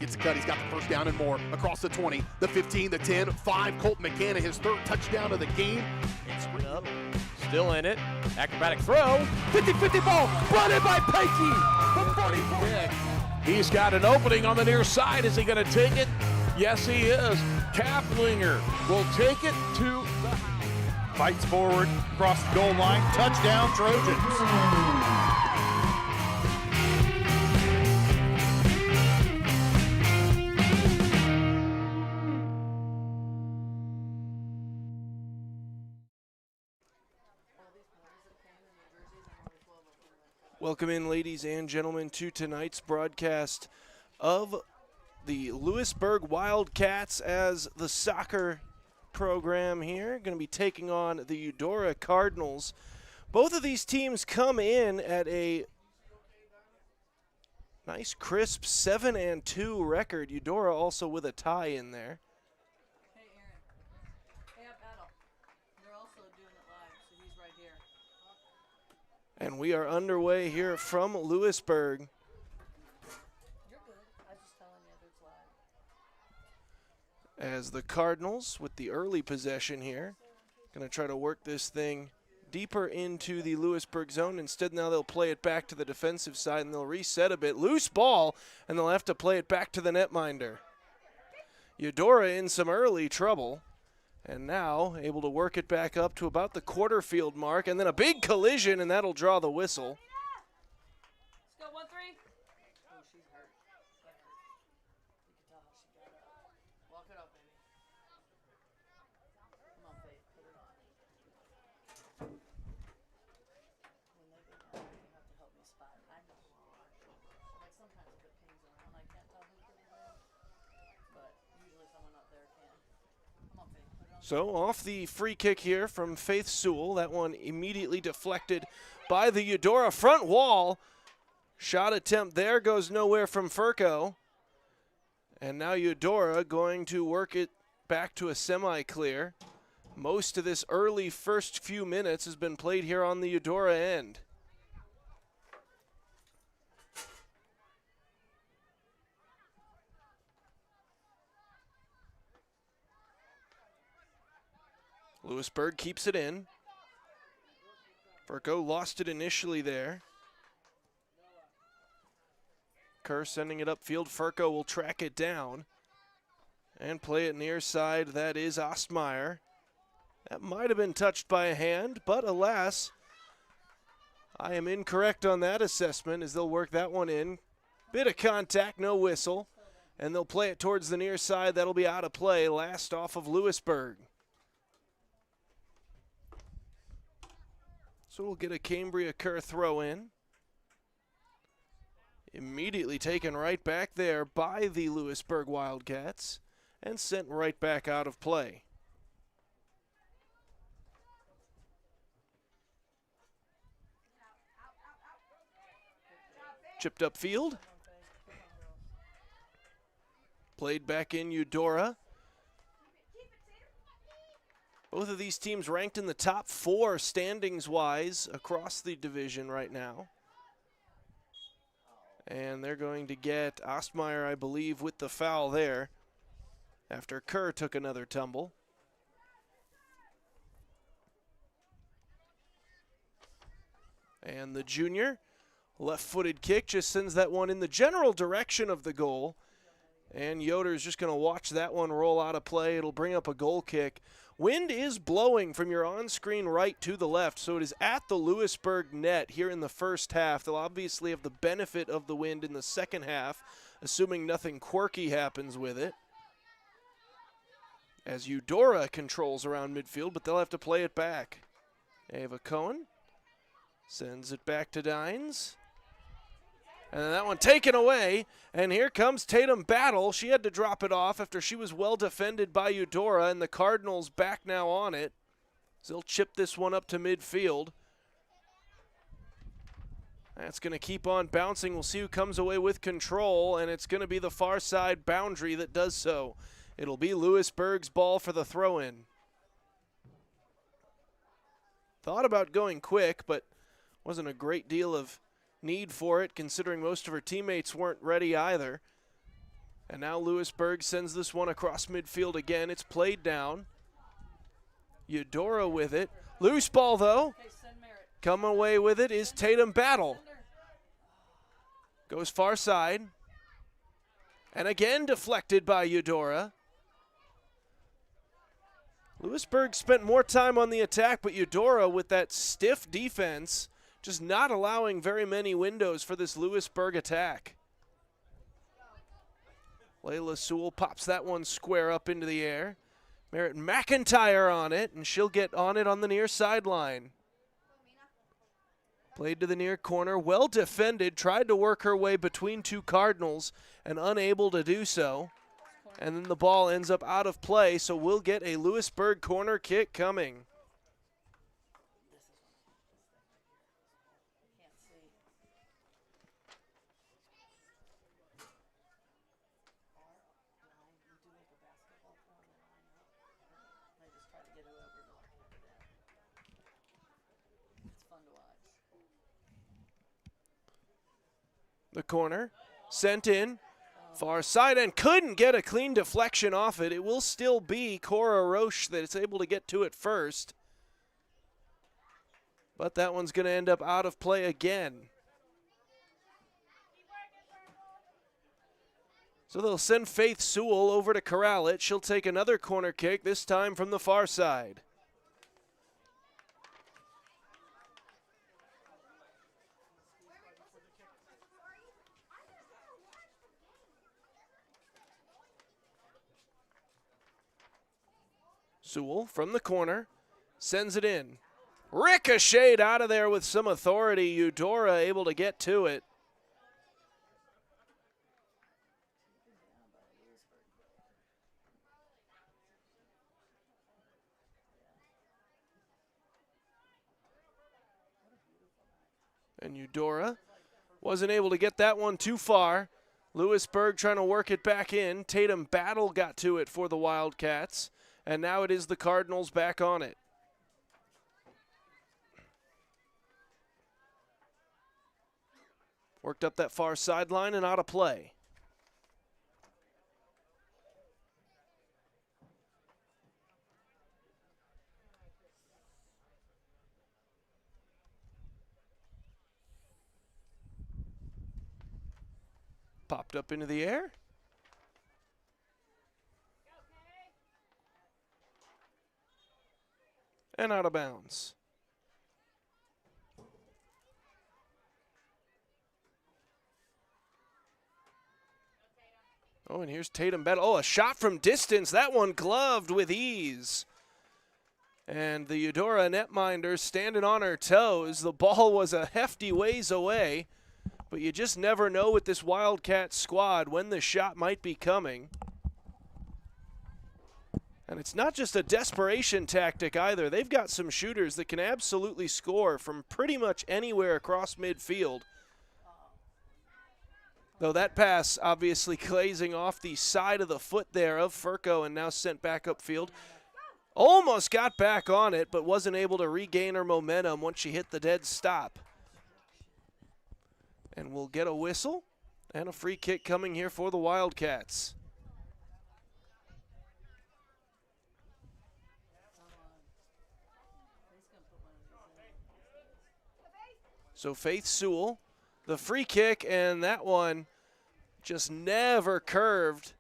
gets a cut. He's got the first down and more across the 20, the 15, the 10, 5. Colton McCann, his third touchdown of the game. It's up, still in it. Acrobatic throw. 50-50 ball, brought in by Pikey from 44. He's got an opening on the near side. Is he going to take it? Yes, he is. Kaplinger will take it to the fights forward, across the goal line. Touchdown, Trojans. Welcome in, ladies and gentlemen, to tonight's broadcast of the Louisburg Wildcats as the soccer program here. Going to be taking on the Eudora Cardinals. Both of these teams come in at a nice, crisp 7-2 record. Eudora also with a tie in there. Hey, Aaron. Hey, up battle. They're also doing it live, so he's right here. And we are underway here from Louisburg. You're good. I was just telling you that it's live. As the Cardinals with the early possession here. Going to try to work this thing deeper into the Louisburg zone. Instead, now they'll play it back to the defensive side and they'll reset a bit. Loose ball, and they'll have to play it back to the netminder. Eudora in some early trouble. And now able to work it back up to about the quarter field mark. And then a big collision, and that'll draw the whistle. Let's go, 1-3. Oh, she's hurt. That hurt. You can tell how she got up. Walk it up, baby. Come on, Faith. Put it on. When they go down, you have to help me spot. I know. Like sometimes I put pings around. I can't tell who put it in. But usually someone up there can. Come on, Faith. So off the free kick here from Faith Sewell. That one immediately deflected by the Eudora front wall. Shot attempt there goes nowhere from Furco. And now Eudora going to work it back to a semi-clear. Most of this early first few minutes has been played here on the Eudora end. Louisburg keeps it in. Furco lost it initially there. Kerr sending it upfield. Furco will track it down and play it near side. That is Ostmeyer. That might have been touched by a hand, but alas, I am incorrect on that assessment as they'll work that one in. Bit of contact, no whistle, and they'll play it towards the near side. That'll be out of play. Last off of Louisburg. So we'll get a Cambria Kerr throw in. Immediately taken right back there by the Louisburg Wildcats and sent right back out of play. Chipped upfield. Played back in Eudora. Both of these teams ranked in the top 4 standings-wise across the division right now. And they're going to get Ostmeyer, I believe, with the foul there after Kerr took another tumble. And the junior, left-footed kick, just sends that one in the general direction of the goal. And Yoder's just going to watch that one roll out of play. It'll bring up a goal kick. Wind is blowing from your on-screen right to the left, so it is at the Louisburg net here in the first half. They'll obviously have the benefit of the wind in the second half, assuming nothing quirky happens with it. As Eudora controls around midfield, but they'll have to play it back. Ava Cohen sends it back to Dines. And then that one taken away, and here comes Tatum Battle. She had to drop it off after she was well defended by Eudora, and the Cardinals back now on it. So they'll chip this one up to midfield. That's going to keep on bouncing. We'll see who comes away with control, and it's going to be the far side boundary that does so. It'll be Louisburg's ball for the throw-in. Thought about going quick, but wasn't a great deal of need for it, considering most of her teammates weren't ready either. And now Louisburg sends this one across midfield again. It's played down. Eudora with it. Loose ball, though. Coming away with it is Tatum Battle. Goes far side. And again deflected by Eudora. Louisburg spent more time on the attack, but Eudora with that stiff defense, just not allowing very many windows for this Louisburg attack. Layla Sewell pops that one square up into the air. Merritt McIntyre on it, and she'll get on it on the near sideline. Played to the near corner, well defended, tried to work her way between two Cardinals and unable to do so. And then the ball ends up out of play, so we'll get a Louisburg corner kick coming. The corner, sent in, far side, and couldn't get a clean deflection off it. It will still be Cora Roche that's able to get to it first. But that one's going to end up out of play again. So they'll send Faith Sewell over to corral it. She'll take another corner kick, this time from the far side. Sewell from the corner, sends it in. Ricocheted out of there with some authority. Eudora able to get to it. And Eudora wasn't able to get that one too far. Louisburg trying to work it back in. Tatum Battle got to it for the Wildcats. And now it is the Cardinals back on it. Worked up that far sideline and out of play. Popped up into the air. And out of bounds. Oh, and here's Tatum Battle. Oh, a shot from distance. That one gloved with ease. And the Eudora netminder standing on her toes. The ball was a hefty ways away, but you just never know with this Wildcat squad when the shot might be coming. And it's not just a desperation tactic either. They've got some shooters that can absolutely score from pretty much anywhere across midfield. Though that pass obviously glazing off the side of the foot there of Furco and now sent back upfield. Almost got back on it, but wasn't able to regain her momentum once she hit the dead stop. And we'll get a whistle and a free kick coming here for the Wildcats. So Faith Sewell, the free kick, and that one just never curved.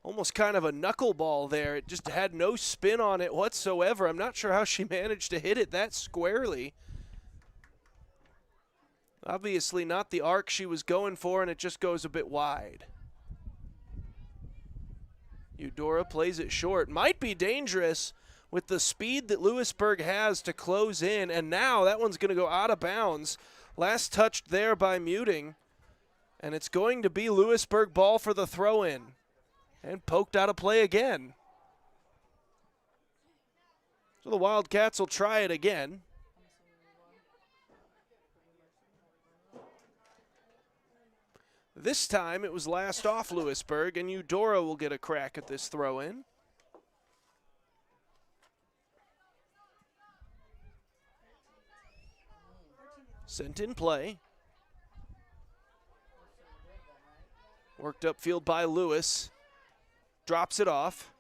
Almost kind of a knuckleball there. It just had no spin on it whatsoever. I'm not sure how she managed to hit it that squarely. Obviously not the arc she was going for, and it just goes a bit wide. Eudora plays it short. Might be dangerous with the speed that Louisburg has to close in, and now that one's going to go out of bounds. Last touched there by Muting, and it's going to be Louisburg ball for the throw-in, and poked out of play again. So the Wildcats will try it again. This time it was last off Louisburg, and Eudora will get a crack at this throw-in. Sent in play. Worked upfield by Lewis. drops it off.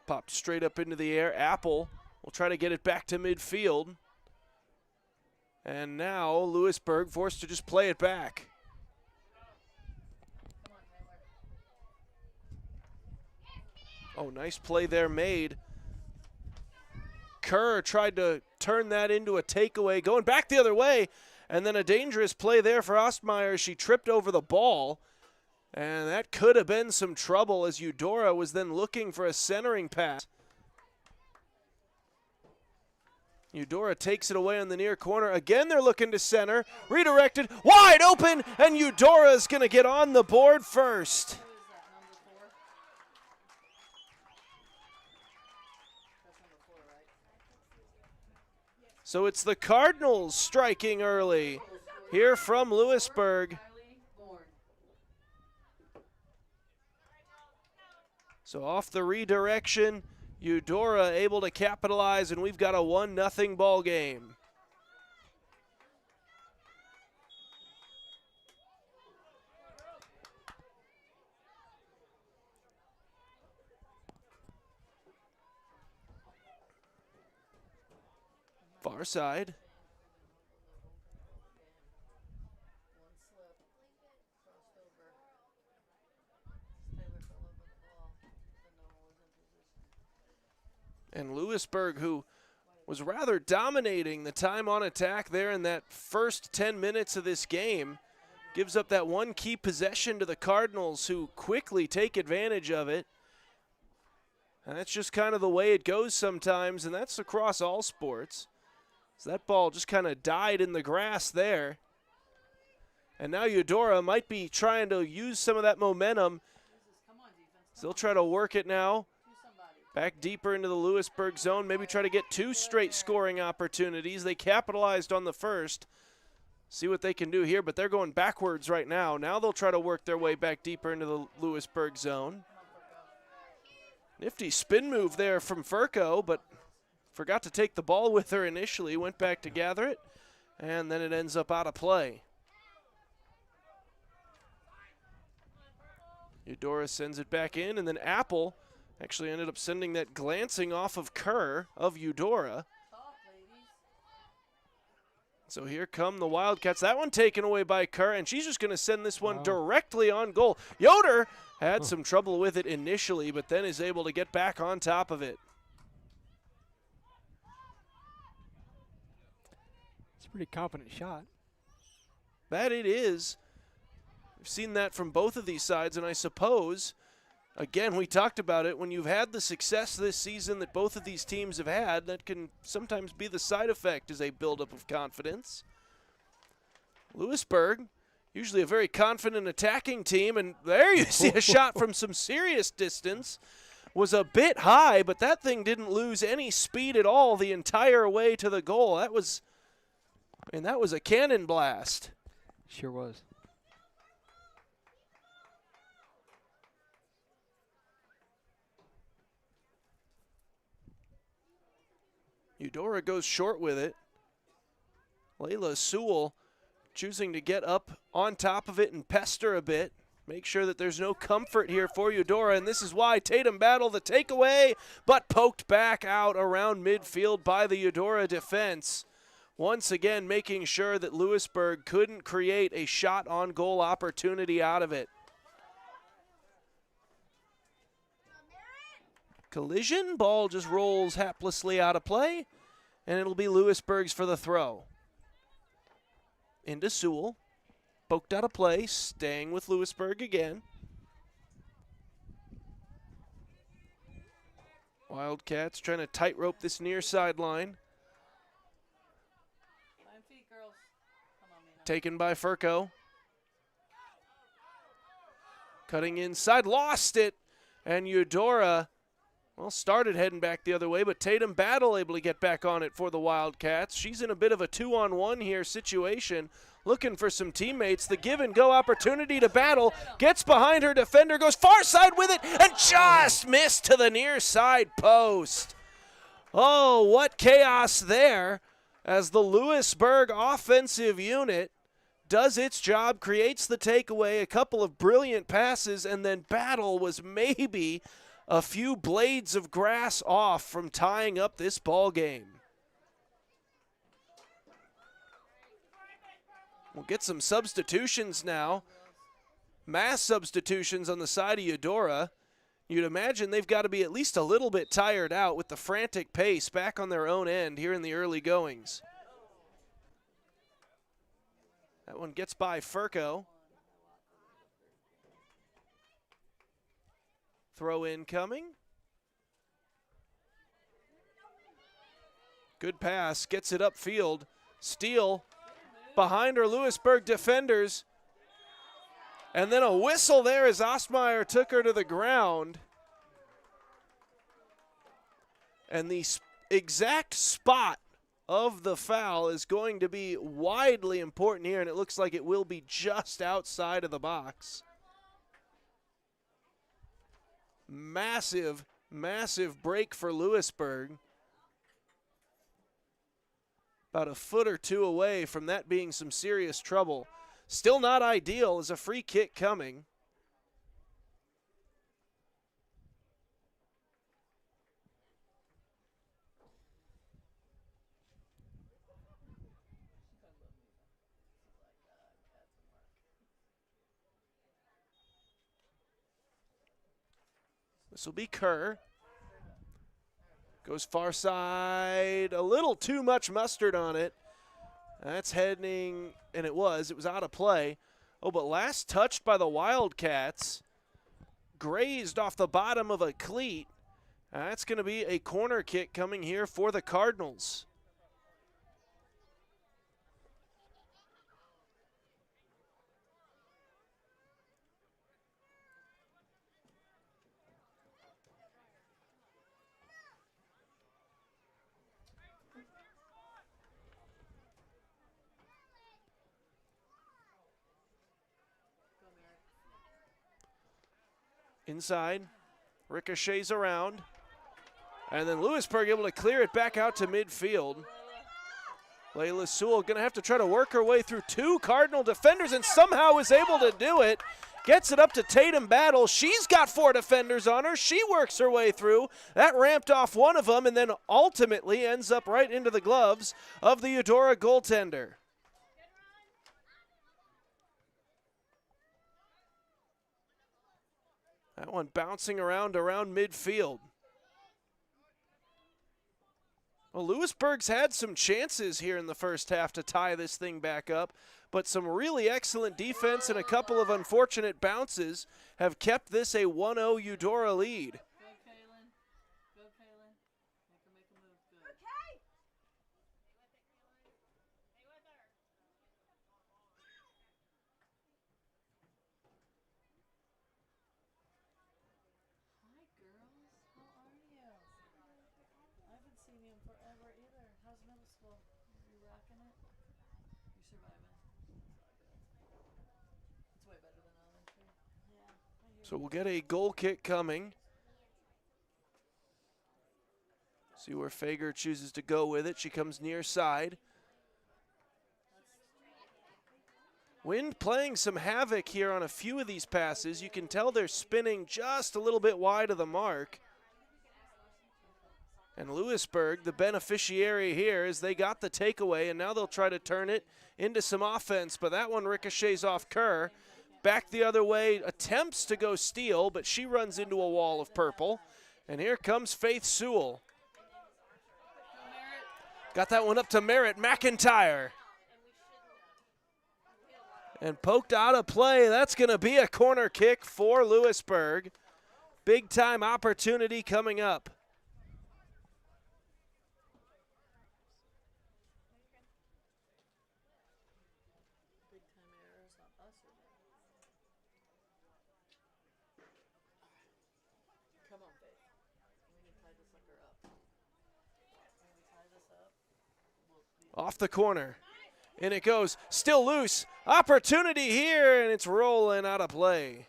Popped straight up into the air. Apple will try to get it back to midfield. And now Louisburg forced to just play it back. Oh, nice play there made. Kerr tried to turn that into a takeaway, going back the other way, and then a dangerous play there for Ostmeyer. She tripped over the ball, and that could have been some trouble as Eudora was then looking for a centering pass. Eudora takes it away on the near corner. Again, they're looking to center. Redirected, wide open, and Eudora's going to get on the board first. So it's the Cardinals striking early here from Louisburg. So off the redirection, Eudora able to capitalize, and we've got a 1-0 ball game. Far side. And Louisburg, who was rather dominating the time on attack there in that first 10 minutes of this game, gives up that one key possession to the Cardinals, who quickly take advantage of it. And that's just kind of the way it goes sometimes, and that's across all sports. So that ball just kind of died in the grass there. And now Eudora might be trying to use some of that momentum. So they'll try to work it now. Back deeper into the Louisburg zone, maybe try to get 2 straight scoring opportunities. They capitalized on the first. See what they can do here, but they're going backwards right now. Now they'll try to work their way back deeper into the Louisburg zone. Nifty spin move there from Furco, but forgot to take the ball with her initially, went back to gather it, and then it ends up out of play. Eudora sends it back in, and then Apple actually ended up sending that glancing off of Kerr of Eudora. So here come the Wildcats. That one taken away by Kerr, and she's just going to send this one directly on goal. Yoder had some trouble with it initially, but then is able to get back on top of it. Pretty confident shot. That it is. We've seen that from both of these sides, and I suppose, again, we talked about it, when you've had the success this season that both of these teams have had, that can sometimes be the side effect as a buildup of confidence. Louisburg, usually a very confident attacking team, and there you see a shot from some serious distance. Was a bit high, but that thing didn't lose any speed at all the entire way to the goal. That was a cannon blast. Sure was. Eudora goes short with it. Layla Sewell choosing to get up on top of it and pester a bit. Make sure that there's no comfort here for Eudora, and this is why Tatum battled the takeaway, but poked back out around midfield by the Eudora defense. Once again, making sure that Louisburg couldn't create a shot on goal opportunity out of it. Collision, ball just rolls haplessly out of play, and it'll be Louisburg's for the throw. Into Sewell, poked out of play, staying with Louisburg again. Wildcats trying to tightrope this near sideline. Taken by Furco. Cutting inside, lost it, and Eudora, well, started heading back the other way, but Tatum Battle able to get back on it for the Wildcats. She's in a bit of a 2-on-1 here situation, looking for some teammates. The give-and-go opportunity to Battle, gets behind her defender, goes far side with it, and just missed to the near side post. Oh, what chaos there as the Louisburg offensive unit does its job, creates the takeaway, a couple of brilliant passes, and then Battle was maybe a few blades of grass off from tying up this ball game. We'll get some substitutions now. Mass substitutions on the side of Eudora. You'd imagine they've got to be at least a little bit tired out with the frantic pace back on their own end here in the early goings. That one gets by Furco. Throw in coming. Good pass, gets it upfield. Steal behind her Louisburg defenders. And then a whistle there as Ostmeyer took her to the ground. And the exact spot of the foul is going to be widely important here, and it looks like it will be just outside of the box. Massive, massive break for Louisburg. About a foot or two away from that being some serious trouble. Still not ideal as a free kick coming. This will be Kerr. Goes far side, a little too much mustard on it. That's heading, and it was out of play. Oh, but last touched by the Wildcats. Grazed off the bottom of a cleat. That's going to be a corner kick coming here for the Cardinals. Inside, ricochets around, and then Louisburg able to clear it back out to midfield. Layla Sewell going to have to try to work her way through two Cardinal defenders and somehow is able to do it. Gets it up to Tatum Battle. She's got four defenders on her. She works her way through. That ramped off one of them and then ultimately ends up right into the gloves of the Eudora goaltender. That one bouncing around midfield. Well, Louisburg's had some chances here in the first half to tie this thing back up, but some really excellent defense and a couple of unfortunate bounces have kept this a 1-0 Eudora lead. Go, Kaylin. Go, Kaylin. Make a move. Good. Okay. Hi, girls. How are you? I haven't seen you in forever either. How's middle school? You rocking it? You surviving? It's way better than elementary. Yeah. I hear So we'll get a goal kick coming. See where Fager chooses to go with it. She comes near side. Wind playing some havoc here on a few of these passes. You can tell they're spinning just a little bit wide of the mark. And Louisburg, the beneficiary here, as they got the takeaway, and now they'll try to turn it into some offense. But that one ricochets off Kerr. Back the other way, attempts to go steal, but she runs into a wall of purple. And here comes Faith Sewell. Got that one up to Merritt McIntyre. And poked out of play. That's going to be a corner kick for Louisburg. Big time opportunity coming up. big time errors on us or them? Come on, babe. We need to tie this sucker up. When we tie this up, we'll be Off the corner. In it goes. Still loose. Opportunity here, and it's rolling out of play.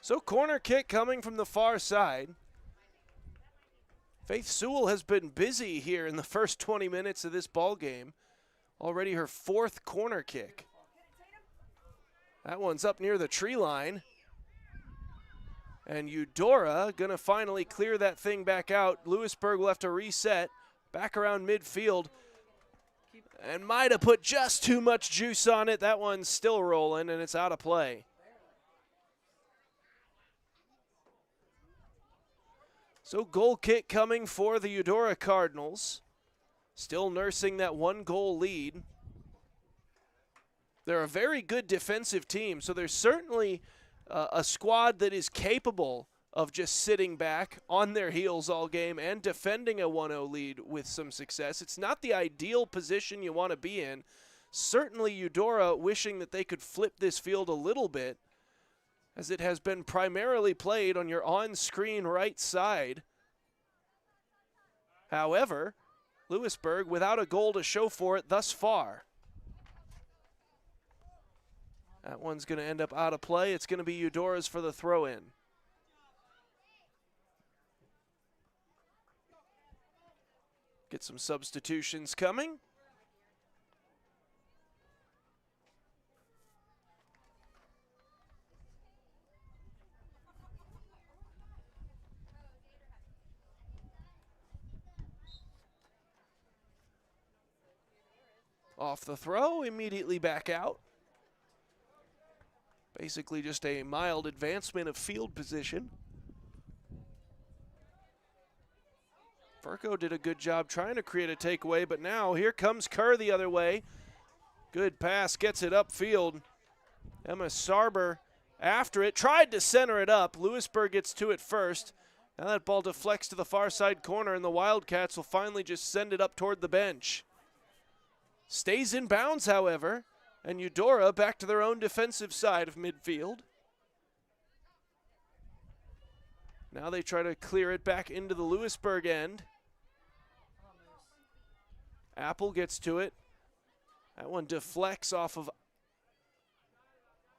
So corner kick coming from the far side. Faith Sewell has been busy here in the first 20 minutes of this ball game. Already her 4th corner kick. That one's up near the tree line. And Eudora going to finally clear that thing back out. Louisburg will have to reset back around midfield. And might have put just too much juice on it. That one's still rolling, and it's out of play. So goal kick coming for the Eudora Cardinals. Still nursing that 1-goal lead. They're a very good defensive team, so there's certainly a squad that is capable of just sitting back on their heels all game and defending a 1-0 lead with some success. It's not the ideal position you want to be in. Certainly Eudora wishing that they could flip this field a little bit, as it has been primarily played on your on-screen right side. However, Louisburg without a goal to show for it thus far. That one's going to end up out of play. It's going to be Eudora's for the throw-in. Get some substitutions coming. Off the throw, immediately back out. Basically just a mild advancement of field position. Furco did a good job trying to create a takeaway, but now here comes Kerr the other way. Good pass, gets it upfield. Emma Sarber after it, tried to center it up. Louisburg gets to it first. Now that ball deflects to the far side corner, and the Wildcats will finally just send it up toward the bench. Stays in bounds, however, and Eudora back to their own defensive side of midfield. Now they try to clear it back into the Louisburg end. Apple gets to it. That one deflects off of,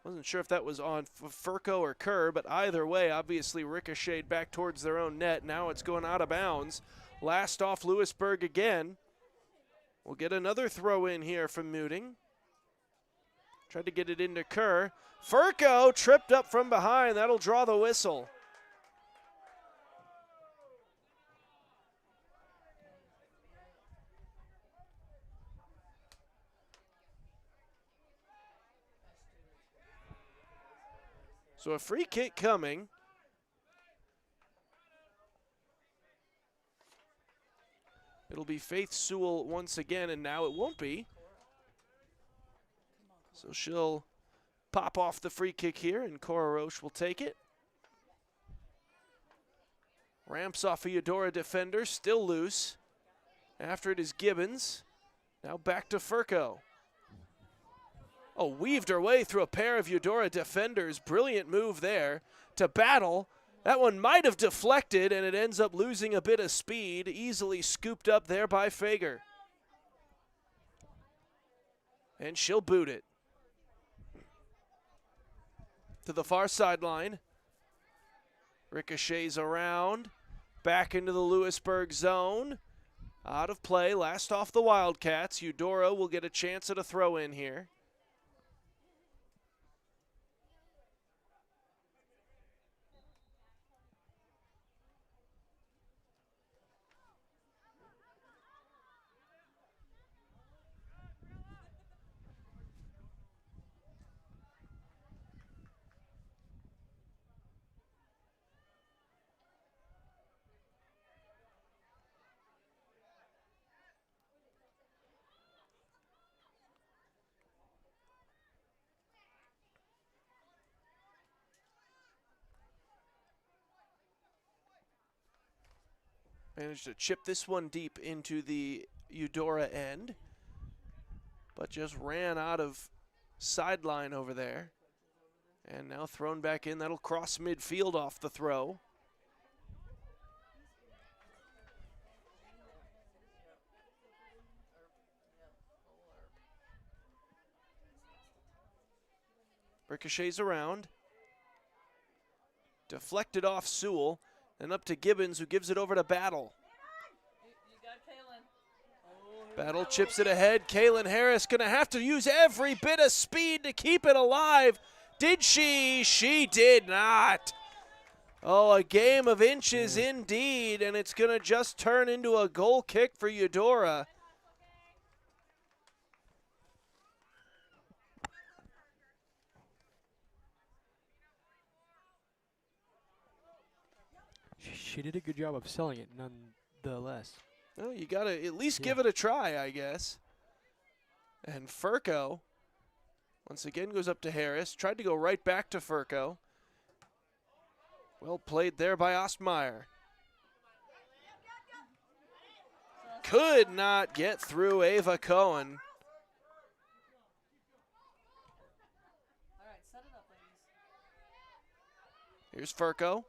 wasn't sure if that was on Furco or Kerr, but either way, obviously ricocheted back towards their own net. Now it's going out of bounds. Last off Louisburg again. We'll get another throw in here from Muting. Tried to get it into Kerr. Furco tripped up from behind. That'll draw the whistle. So a free kick coming. It'll be Faith Sewell once again, and now it won't be. So she'll pop off the free kick here, and Cora Roche will take it. Ramps off a Eudora defender, still loose. After it is Gibbons. Now back to Furco. Oh, weaved her way through a pair of Eudora defenders. Brilliant move there to battle. That one might have deflected, and it ends up losing a bit of speed. Easily scooped up there by Fager. And she'll boot it. To the far sideline. Ricochets around. Back into the Louisburg zone. Out of play. Last off the Wildcats. Eudora will get a chance at a throw in here. Managed to chip this one deep into the Eudora end, but just ran out of sideline over there. And now thrown back in. That'll cross midfield off the throw. Ricochets around. Deflected off Sewell, and up to Gibbons, who gives it over to Battle. You got Kalen. Oh, Battle chips it ahead. Kaylin Harris going to have to use every bit of speed to keep it alive. Did she? She did not. Oh, a game of inches indeed, and it's going to just turn into a goal kick for Eudora. She did a good job of selling it, nonetheless. Well, you got to at least give it a try, I guess. And Furco, once again, goes up to Harris. Tried to go right back to Furco. Well played there by Ostmeyer. Could not get through Ava Cohen. all right, set it up, ladies. Here's Furco.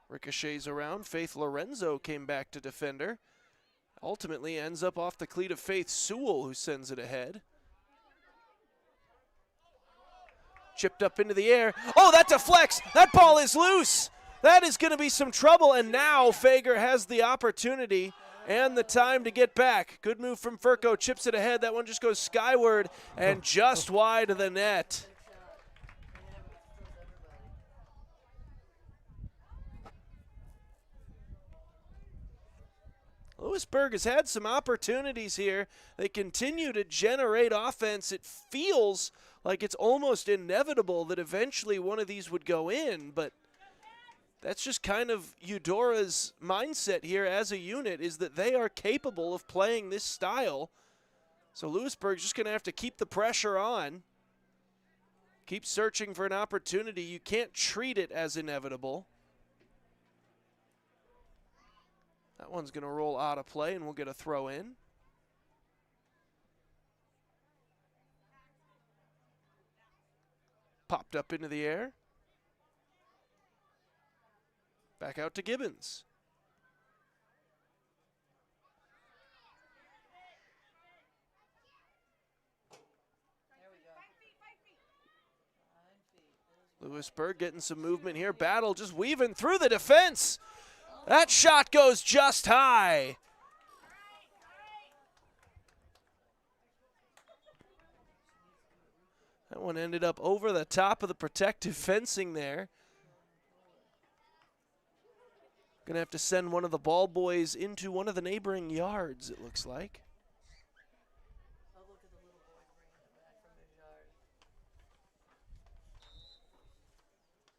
Ricochets around. Faith Lorenzo came back to defend her. Ultimately ends up off the cleat of Faith Sewell, who sends it ahead. Chipped up into the air. Oh, that deflects. That ball is loose. That is going to be some trouble, and now Fager has the opportunity and the time to get back. Good move from Furco. Chips it ahead. That one just goes skyward and just wide of the net. Louisburg has had some opportunities here. They continue to generate offense. It feels like it's almost inevitable that eventually one of these would go in, but that's just kind of Eudora's mindset here as a unit, is that they are capable of playing this style. So Louisburg's just going to have to keep the pressure on, keep searching for an opportunity. You can't treat it as inevitable. That one's going to roll out of play, and we'll get a throw in. Popped up into the air. Back out to Gibbons. There we go. Louisburg getting some movement here. Battle just weaving through the defense. That shot goes just high. That one ended up over the top of the protective fencing there. Gonna have to send one of the ball boys into one of the neighboring yards, it looks like. Oh, look at the little boy bringing it back from his yard.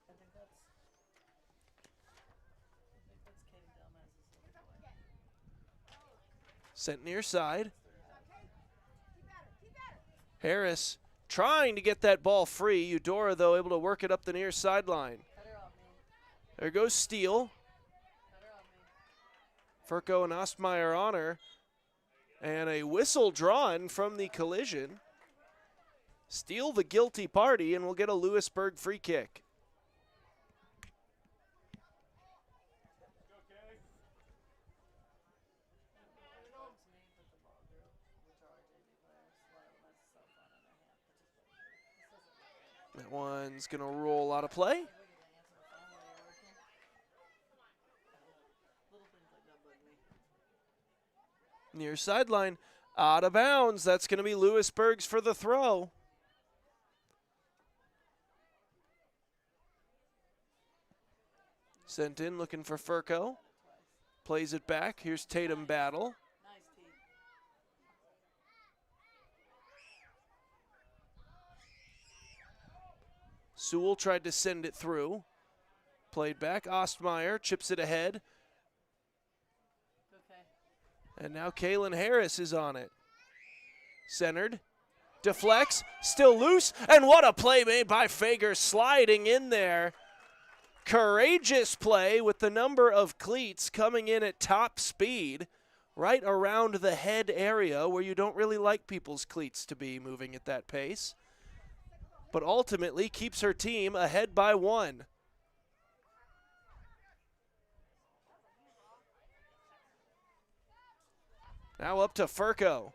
I think that's Katie Delmez's little boy. Sent near side. Harris trying to get that ball free. Eudora, though, able to work it up the near sideline. Cut her off, me. There goes Steele. Cut her off, me. Furco and Ostmeyer on her. And a whistle drawn from the collision. Steele the guilty party, and we'll get a Louisburg free kick. That one's going to roll out of play. Near sideline, out of bounds. That's going to be Louisburg's for the throw. Sent in, looking for Furco. Plays it back. Here's Tatum Battle. Nice, T. Sewell tried to send it through. Played back. Ostmeyer chips it ahead. Okay. And now Kaylin Harris is on it. Centered. Deflects. Still loose. And what a play made by Fager, sliding in there. Courageous play with the number of cleats coming in at top speed, right around the head area where you don't really like people's cleats to be moving at that pace. But ultimately keeps her team ahead by 1. Now up to Furco.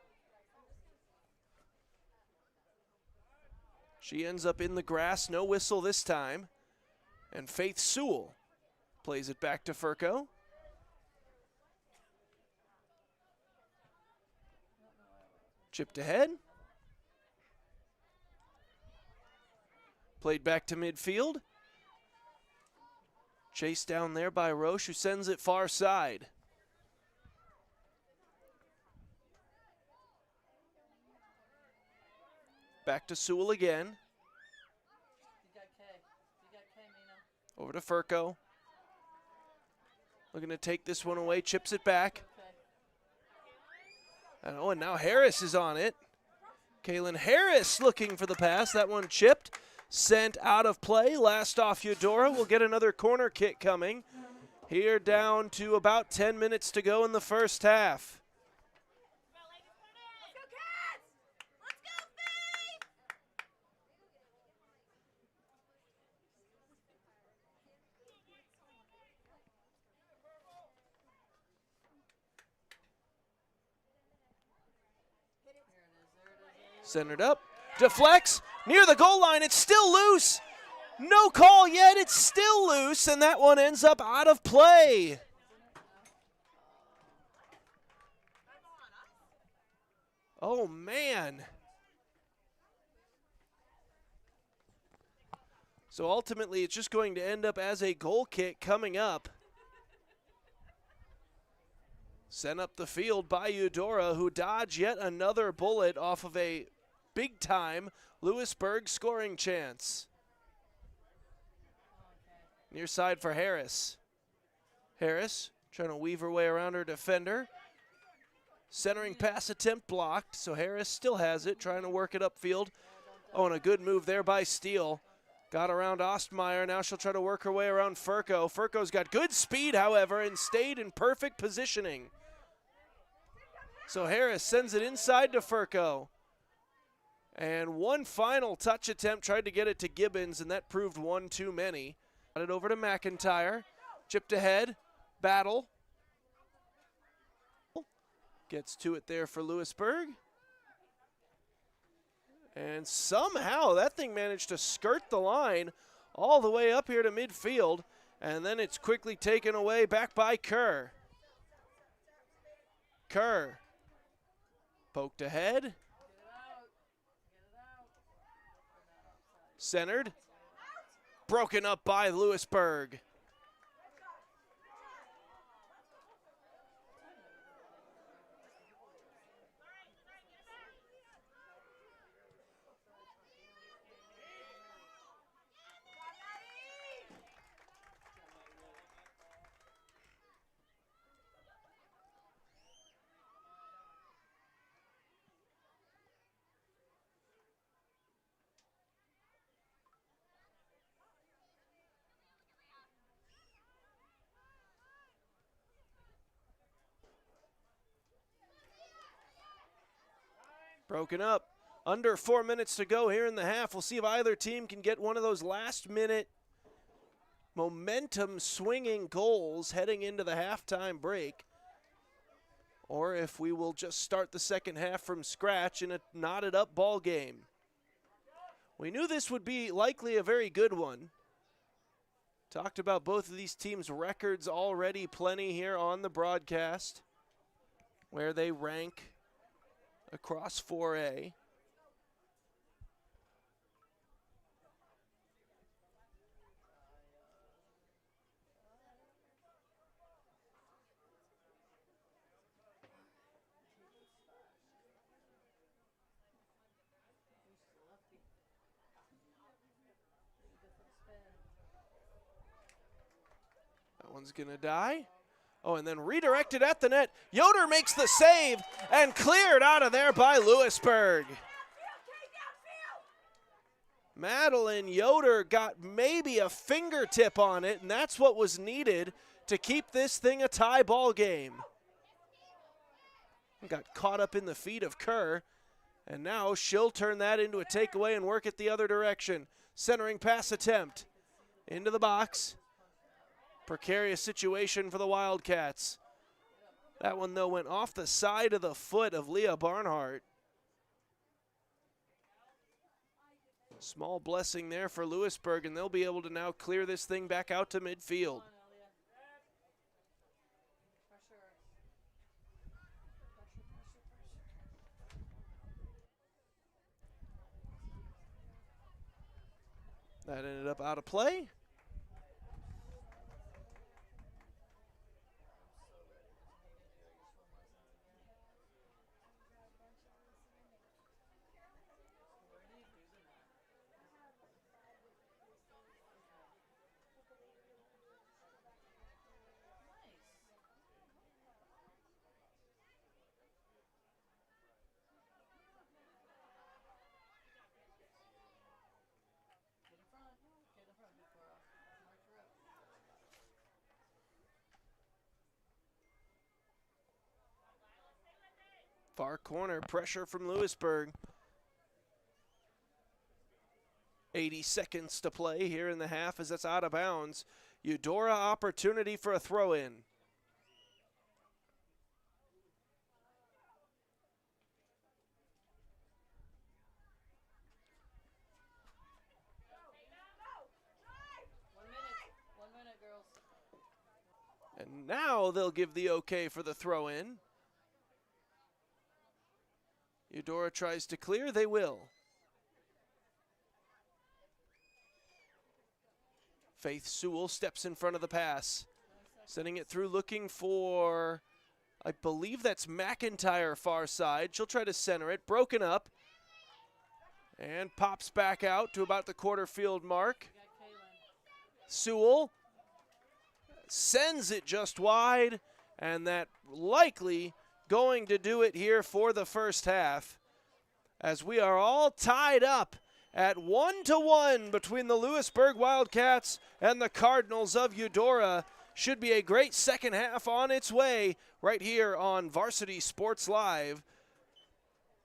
She ends up in the grass, no whistle this time. And Faith Sewell plays it back to Furco. Chipped ahead. Played back to midfield. Chased down there by Roche, who sends it far side. Back to Sewell again. Over to Furco. Looking to take this one away, chips it back. And now Harris is on it. Kaylin Harris looking for the pass. That one chipped, sent out of play. Last off Eudora. We'll get another corner kick coming. Here down to about 10 minutes to go in the first half. Centered up, deflects, near the goal line, it's still loose. No call yet, it's still loose, and that one ends up out of play. Oh, man. So ultimately, it's just going to end up as a goal kick coming up. Sent up the field by Eudora, who dodged yet another bullet off of a big-time Louisburg scoring chance. Near side for Harris. Harris trying to weave her way around her defender. Centering pass attempt blocked, so Harris still has it, trying to work it upfield. Oh, and a good move there by Steele. Got around Ostmeyer. Now she'll try to work her way around Furco. Furco's got good speed, however, and stayed in perfect positioning. So Harris sends it inside to Furco. And one final touch attempt, tried to get it to Gibbons, and that proved one too many. Got it over to McIntyre. Chipped ahead. Battle. Gets to it there for Louisburg. And somehow that thing managed to skirt the line all the way up here to midfield. And then it's quickly taken away back by Kerr. Kerr. Poked ahead. Centered. Broken up by Louisburg. Broken up. Under 4 minutes to go here in the half. We'll see if either team can get one of those last-minute momentum-swinging goals heading into the halftime break, or if we will just start the second half from scratch in a knotted-up ball game. We knew this would be likely a very good one. Talked about both of these teams' records already plenty here on the broadcast, where they rank across 4A. That one's gonna die. Oh, and then redirected at the net. Yoder makes the save and cleared out of there by Louisburg. Madeline Yoder got maybe a fingertip on it, and that's what was needed to keep this thing a tie ball game. Got caught up in the feet of Kerr, and now she'll turn that into a takeaway and work it the other direction. Centering pass attempt into the box. Precarious situation for the Wildcats. That one, though, went off the side of the foot of Leah Barnhart. Small blessing there for Louisburg, and they'll be able to now clear this thing back out to midfield. That ended up out of play. Far corner, pressure from Louisburg. 80 seconds to play here in the half as that's out of bounds. Eudora opportunity for a throw-in. One minute, girls. And now they'll give the okay for the throw-in. Eudora tries to clear, they will. Faith Sewell steps in front of the pass. Sending it through, looking for, I believe that's McIntyre far side. She'll try to center it, broken up. And pops back out to about the quarter field mark. Sewell sends it just wide, and that likely going to do it here for the first half, as we are all tied up at 1-1 between the Louisburg Wildcats and the Cardinals of Eudora. Should be a great second half on its way right here on Varsity Sports Live.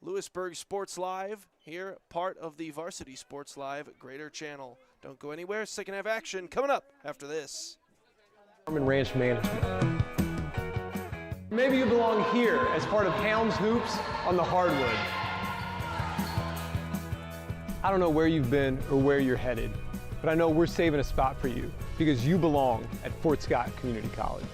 Louisburg Sports Live here, part of the Varsity Sports Live Greater Channel. Don't go anywhere, second half action coming up after this. Ranch management. Maybe you belong here as part of Helms Hoops on the hardwood. I don't know where you've been or where you're headed, but I know we're saving a spot for you because you belong at Fort Scott Community College.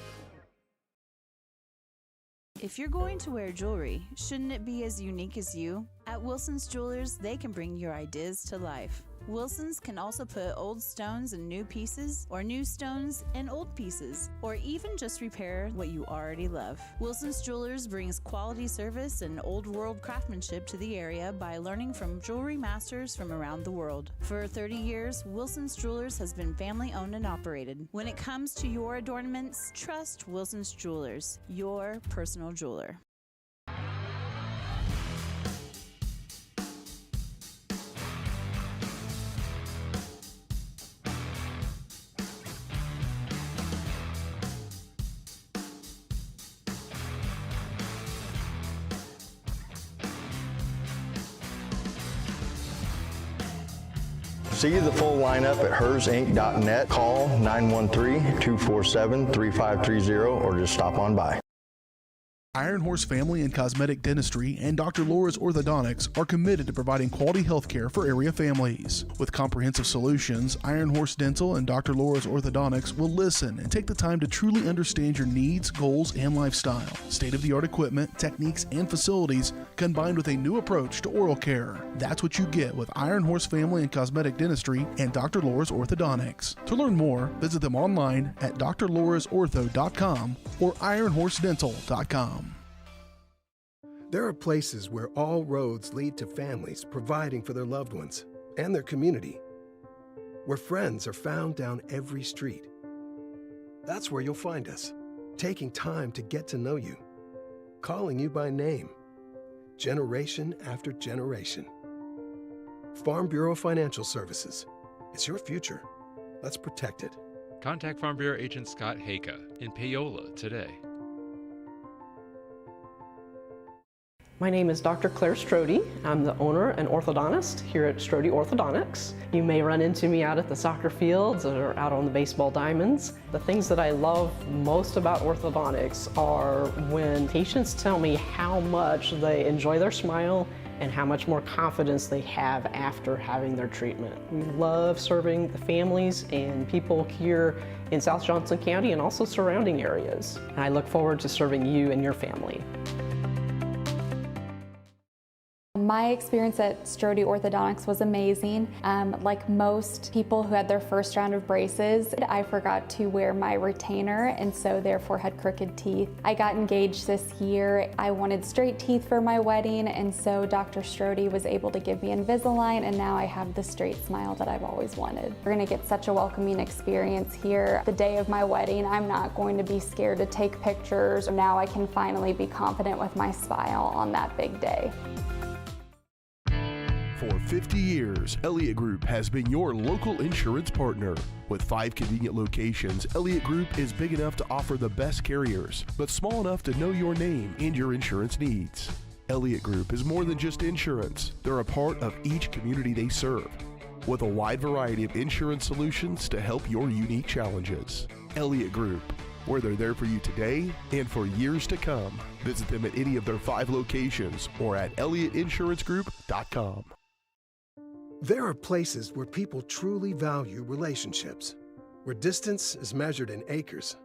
If you're going to wear jewelry, shouldn't it be as unique as you? At Wilson's Jewelers, they can bring your ideas to life. Wilson's can also put old stones in new pieces, or new stones in old pieces, or even just repair what you already love. Wilson's Jewelers brings quality service and old world craftsmanship to the area by learning from jewelry masters from around the world. For 30 years, Wilson's Jewelers has been family owned and operated. When it comes to your adornments, trust Wilson's Jewelers, your personal jeweler. See the full lineup at hersinc.net. Call 913-247-3530 or just stop on by. Iron Horse Family and Cosmetic Dentistry and Dr. Laura's Orthodontics are committed to providing quality health care for area families. With comprehensive solutions, Iron Horse Dental and Dr. Laura's Orthodontics will listen and take the time to truly understand your needs, goals, and lifestyle. State-of-the-art equipment, techniques, and facilities combined with a new approach to oral care. That's what you get with Iron Horse Family and Cosmetic Dentistry and Dr. Laura's Orthodontics. To learn more, visit them online at drlaurasortho.com or ironhorsedental.com. There are places where all roads lead to families providing for their loved ones and their community, where friends are found down every street. That's where you'll find us, taking time to get to know you, calling you by name, generation after generation. Farm Bureau Financial Services. It's your future. Let's protect it. Contact Farm Bureau Agent Scott Haka in Paola today. My name is Dr. Claire Strode. I'm the owner and orthodontist here at Strode Orthodontics. You may run into me out at the soccer fields or out on the baseball diamonds. The things that I love most about orthodontics are when patients tell me how much they enjoy their smile and how much more confidence they have after having their treatment. We love serving the families and people here in South Johnson County and also surrounding areas. And I look forward to serving you and your family. My experience at Strode Orthodontics was amazing. Like most people who had their first round of braces, I forgot to wear my retainer and so therefore had crooked teeth. I got engaged this year. I wanted straight teeth for my wedding, and so Dr. Strode was able to give me Invisalign, and now I have the straight smile that I've always wanted. We're gonna get such a welcoming experience here. The day of my wedding, I'm not going to be scared to take pictures. Now I can finally be confident with my smile on that big day. For 50 years, Elliott Group has been your local insurance partner. With 5 convenient locations, Elliott Group is big enough to offer the best carriers, but small enough to know your name and your insurance needs. Elliott Group is more than just insurance. They're a part of each community they serve, with a wide variety of insurance solutions to help your unique challenges. Elliott Group, where they're there for you today and for years to come. Visit them at any of their 5 locations or at ElliottInsuranceGroup.com. There are places where people truly value relationships, where distance is measured in acres,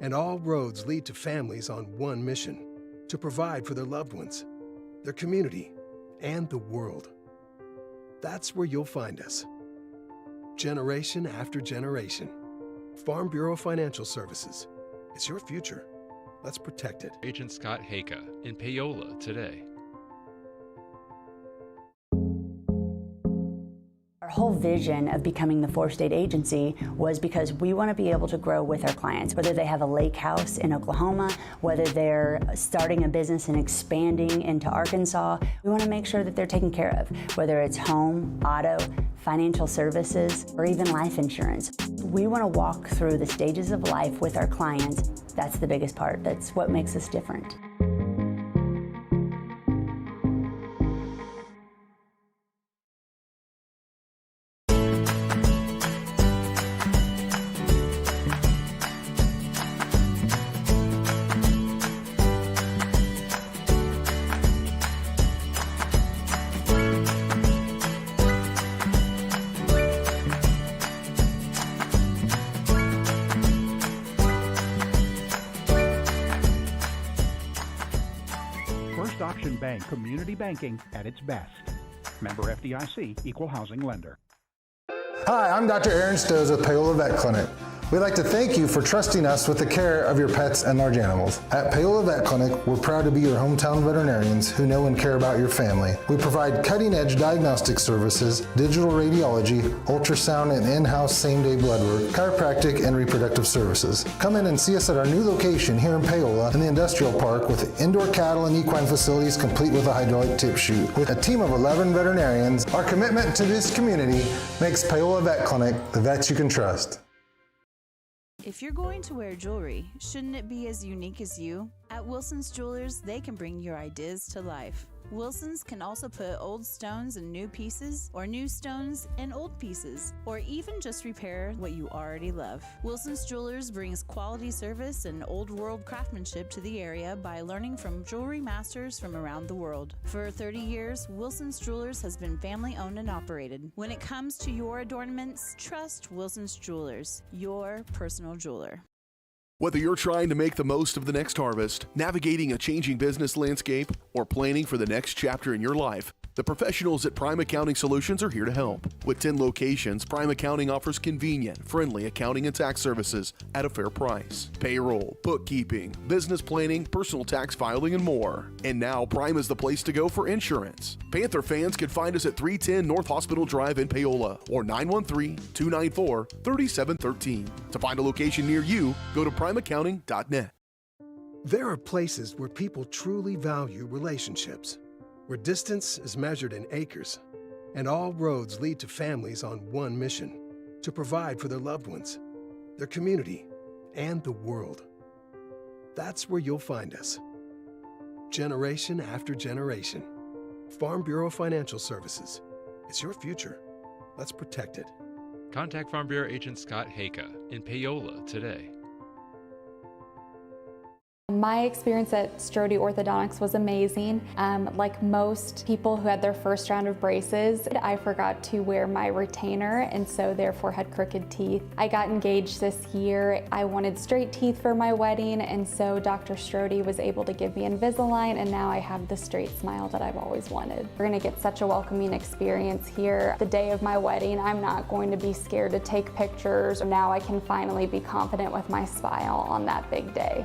and all roads lead to families on one mission: to provide for their loved ones, their community, and the world. That's where you'll find us. Generation after generation. Farm Bureau Financial Services. It's your future. Let's protect it. Agent Scott Haka in Paola today. Our whole vision of becoming the 4-state agency was because we want to be able to grow with our clients, whether they have a lake house in Oklahoma, whether they're starting a business and expanding into Arkansas. We want to make sure that they're taken care of, whether it's home, auto, financial services, or even life insurance. We want to walk through the stages of life with our clients. That's the biggest part. That's what makes us different. Bank, community banking at its best. Member FDIC, equal housing lender. Hi, I'm Dr. Aaron Stoes with Paola Vet Clinic. We'd like to thank you for trusting us with the care of your pets and large animals. At Paola Vet Clinic, we're proud to be your hometown veterinarians who know and care about your family. We provide cutting-edge diagnostic services, digital radiology, ultrasound, and in-house same-day blood work, chiropractic, and reproductive services. Come in and see us at our new location here in Paola in the Industrial Park with indoor cattle and equine facilities complete with a hydraulic tip chute. With a team of 11 veterinarians, our commitment to this community makes Paola Vet Clinic the vets you can trust. If you're going to wear jewelry, shouldn't it be as unique as you? At Wilson's Jewelers, they can bring your ideas to life. Wilson's can also put old stones in new pieces, or new stones in old pieces, or even just repair what you already love. Wilson's Jewelers brings quality service and old world craftsmanship to the area by learning from jewelry masters from around the world. For 30 years, Wilson's Jewelers has been family owned and operated. When it comes to your adornments, trust Wilson's Jewelers, your personal jeweler. Whether you're trying to make the most of the next harvest, navigating a changing business landscape, or planning for the next chapter in your life, the professionals at Prime Accounting Solutions are here to help. With 10 locations, Prime Accounting offers convenient, friendly accounting and tax services at a fair price. Payroll, bookkeeping, business planning, personal tax filing, and more. And now Prime is the place to go for insurance. Panther fans can find us at 310 North Hospital Drive in Paola or 913-294-3713. To find a location near you, go to primeaccounting.net. There are places where people truly value relationships, where distance is measured in acres, and all roads lead to families on one mission: to provide for their loved ones, their community, and the world. That's where you'll find us. Generation after generation. Farm Bureau Financial Services. It's your future. Let's protect it. Contact Farm Bureau Agent Scott Haka in Paola today. My experience at Strode Orthodontics was amazing. Like most people who had their first round of braces, I forgot to wear my retainer and so therefore had crooked teeth. I got engaged this year. I wanted straight teeth for my wedding, and so Dr. Strode was able to give me Invisalign, and now I have the straight smile that I've always wanted. We're gonna get such a welcoming experience here. The day of my wedding, I'm not going to be scared to take pictures. Now I can finally be confident with my smile on that big day.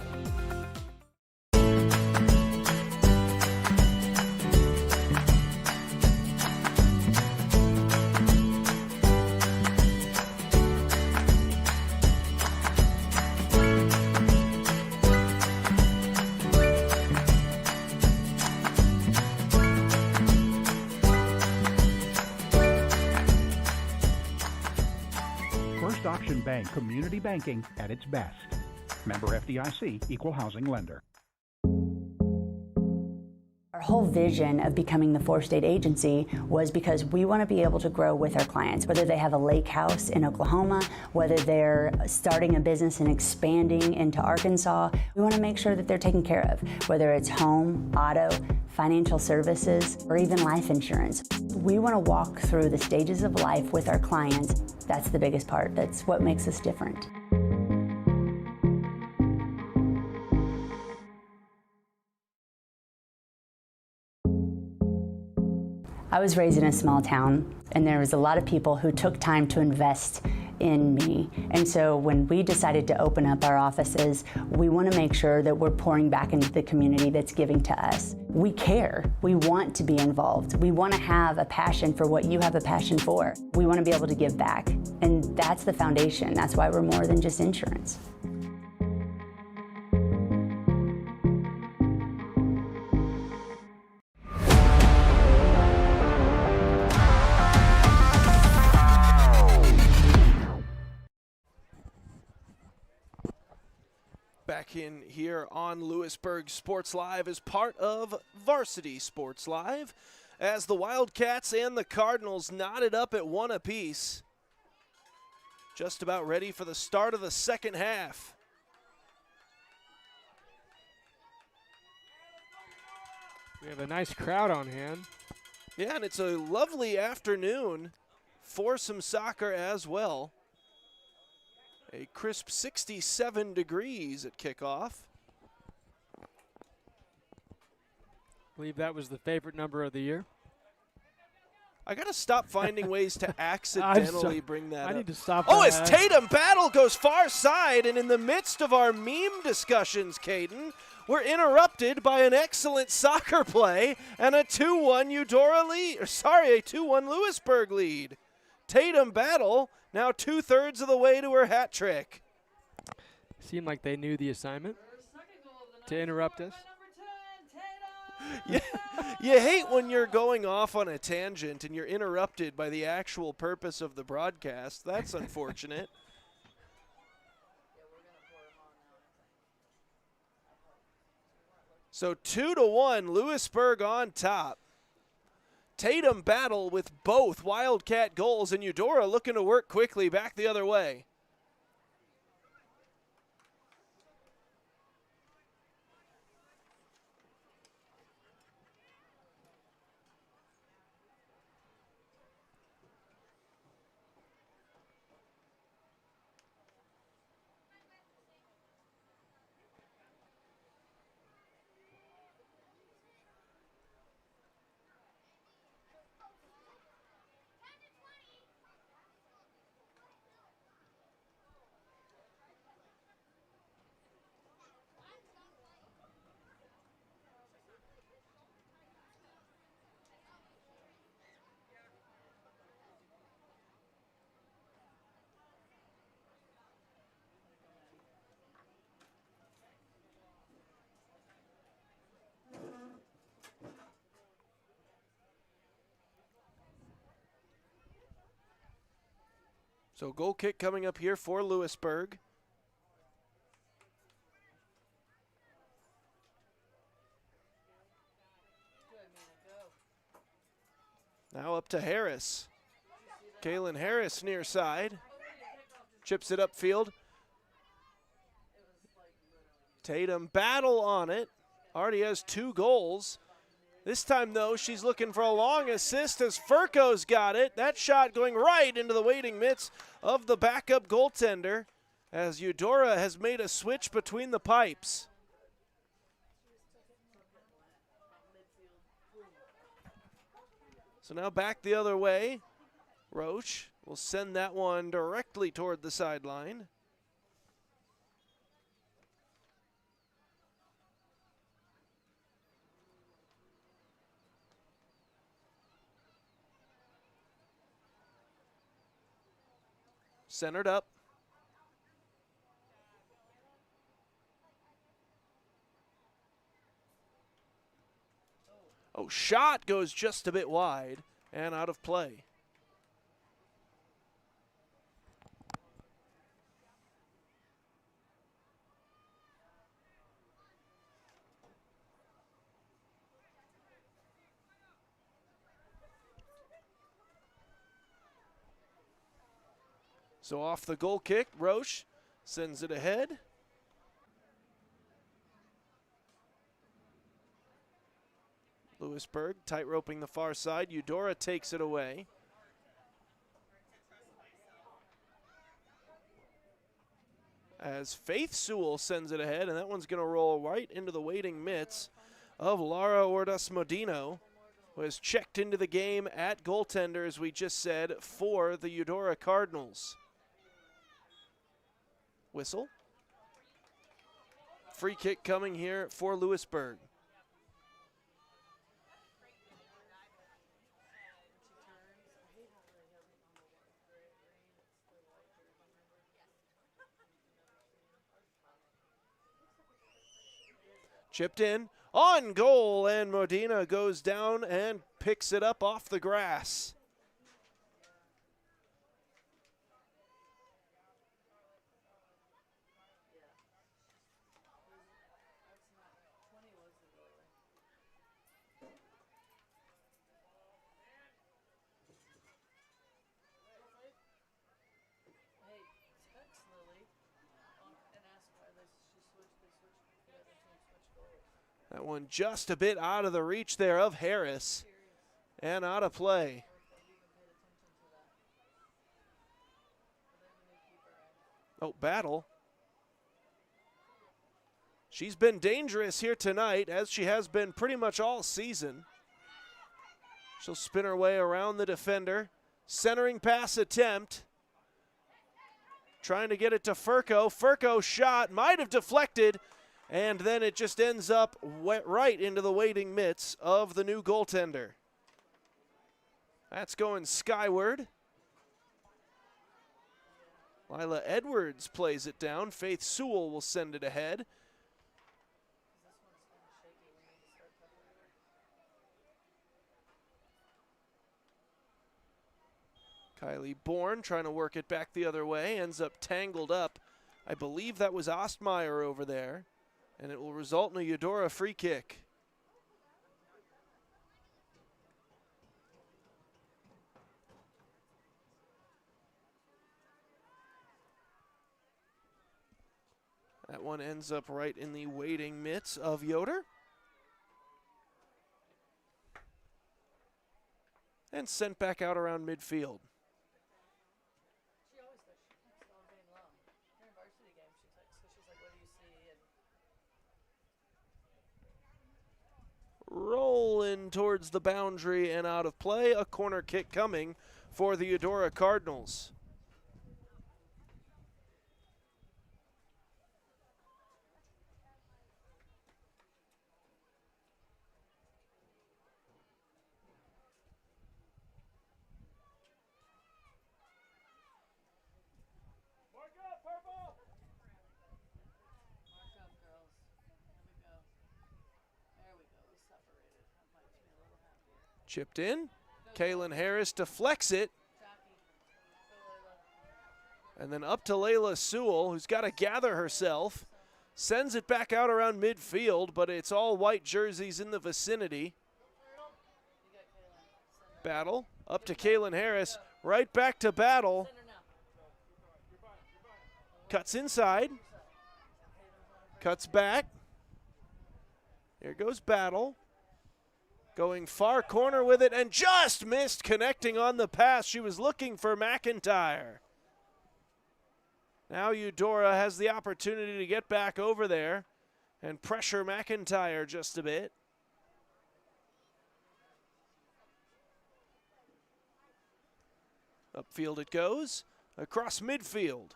First Option Bank, community banking at its best. Member FDIC, equal housing lender. Our whole vision of becoming the four-state agency was because we want to be able to grow with our clients, whether they have a lake house in Oklahoma, whether they're starting a business and expanding into Arkansas. We want to make sure that they're taken care of, whether it's home, auto, financial services, or even life insurance. We want to walk through the stages of life with our clients. That's the biggest part. That's what makes us different. I was raised in a small town, and there was a lot of people who took time to invest in me. And so when we decided to open up our offices, we want to make sure that we're pouring back into the community that's giving to us. We care. We want to be involved. We want to have a passion for what you have a passion for. We want to be able to give back. And that's the foundation. That's why we're more than just insurance. Back in here on Louisburg Sports Live as part of Varsity Sports Live, as the Wildcats and the Cardinals knotted up at 1 apiece. Just about ready for the start of the second half. We have a nice crowd on hand. Yeah, and it's a lovely afternoon for some soccer as well. A crisp 67 degrees at kickoff. I believe that was the favorite number of the year. I got to stop finding ways to accidentally bring that up. I need to stop. Oh, as Tatum Battle goes far side, and in the midst of our meme discussions, Caden, we're interrupted by an excellent soccer play and a 2-1 Eudora lead. A 2-1 Louisburg lead. Tatum Battle now 2/3 of the way to her hat trick. Seemed like they knew the assignment to interrupt us. You hate when you're going off on a tangent and you're interrupted by the actual purpose of the broadcast. That's unfortunate. So 2-1, Louisburg on top. Tatum Battle with both Wildcat goals, and Eudora looking to work quickly back the other way. So goal kick coming up here for Louisburg. Now up to Harris. Kaylin Harris near side. Chips it upfield. Tatum battle on it. Already has 2 goals. This time, though, she's looking for a long assist as Furco's got it. That shot going right into the waiting mitts of the backup goaltender as Eudora has made a switch between the pipes. So now back the other way. Roche will send that one directly toward the sideline. Centered up. Oh, shot goes just a bit wide and out of play. So off the goal kick, Roche sends it ahead. Louisburg tight-roping the far side. Eudora takes it away. As Faith Sewell sends it ahead, and that one's going to roll right into the waiting mitts of Lara Ordaz Modino, who has checked into the game at goaltender, as we just said, for the Eudora Cardinals. Whistle. Free kick coming here for Louisburg. Chipped in, on goal, and Modena goes down and picks it up off the grass. That one just a bit out of the reach there of Harris and out of play. Oh, Battle. She's been dangerous here tonight, as she has been pretty much all season. She'll spin her way around the defender. Centering pass attempt. Trying to get it to Furco. Furco shot, might have deflected, and then it just ends up right into the waiting mitts of the new goaltender. That's going skyward. Lila Edwards plays it down. Faith Sewell will send it ahead. Kylie Bourne trying to work it back the other way, ends up tangled up. I believe that was Ostmeyer over there, and it will result in a Eudora free kick. That one ends up right in the waiting mitts of Yoder. And sent back out around midfield. Rolling towards the boundary and out of play. A corner kick coming for the Eudora Cardinals. Chipped in. Kaylin Harris deflects it. And then up to Layla Sewell, who's got to gather herself. Sends it back out around midfield, but it's all white jerseys in the vicinity. Battle. Up to Kaylin Harris. Right back to Battle. Cuts inside. Cuts back. Here goes Battle. Going far corner with it and just missed connecting on the pass. She was looking for McIntyre. Now Eudora has the opportunity to get back over there and pressure McIntyre just a bit. Upfield it goes, across midfield.